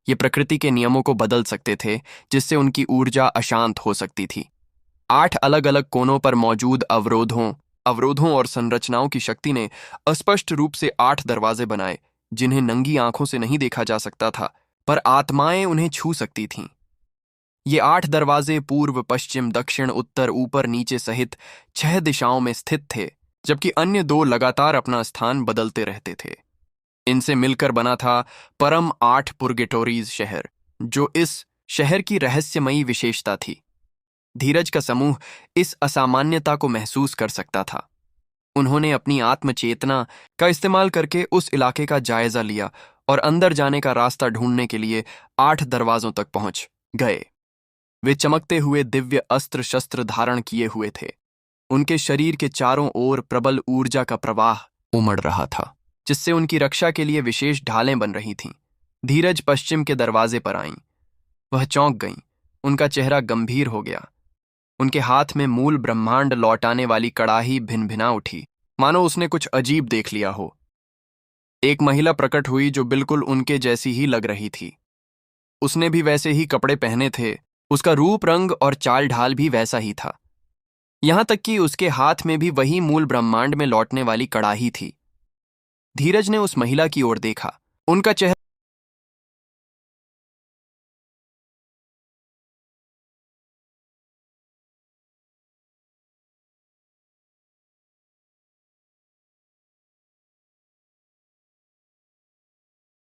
ये प्रकृति के नियमों को बदल सकते थे जिससे उनकी ऊर्जा अशांत हो सकती थी। 8 अलग अलग कोनों पर मौजूद अवरोधों और संरचनाओं की शक्ति ने अस्पष्ट रूप से 8 दरवाजे बनाए जिन्हें नंगी आंखों से नहीं देखा जा सकता था, पर आत्माएं उन्हें छू सकती थीं। ये 8 दरवाजे पूर्व, पश्चिम, दक्षिण, उत्तर, ऊपर, नीचे सहित 6 दिशाओं में स्थित थे, जबकि अन्य 2 लगातार अपना स्थान बदलते रहते थे। इनसे मिलकर बना था परम 8 पुर्गेटोरीज शहर, जो इस शहर की रहस्यमयी विशेषता थी। धीरज का समूह इस असामान्यता को महसूस कर सकता था। उन्होंने अपनी आत्मचेतना का इस्तेमाल करके उस इलाके का जायजा लिया और अंदर जाने का रास्ता ढूंढने के लिए 8 दरवाजों तक पहुंच गए। वे चमकते हुए दिव्य अस्त्र शस्त्र धारण किए हुए थे। उनके शरीर के चारों ओर प्रबल ऊर्जा का प्रवाह उमड़ रहा था, जिससे उनकी रक्षा के लिए विशेष ढालें बन रही थीं। धीरज पश्चिम के दरवाजे पर आईं। वह चौंक गईं। उनका चेहरा गंभीर हो गया। उनके हाथ में मूल ब्रह्मांड लौटाने वाली कड़ाही भिनभिना उठी, मानो उसने कुछ अजीब देख लिया हो। एक महिला प्रकट हुई जो बिल्कुल उनके जैसी ही लग रही थी। उसने भी वैसे ही कपड़े पहने थे। उसका रूप, रंग और चाल ढाल भी वैसा ही था। यहां तक कि उसके हाथ में भी वही मूल ब्रह्मांड में लौटने वाली कड़ाही थी। धीरज ने उस महिला की ओर देखा। उनका चेहरा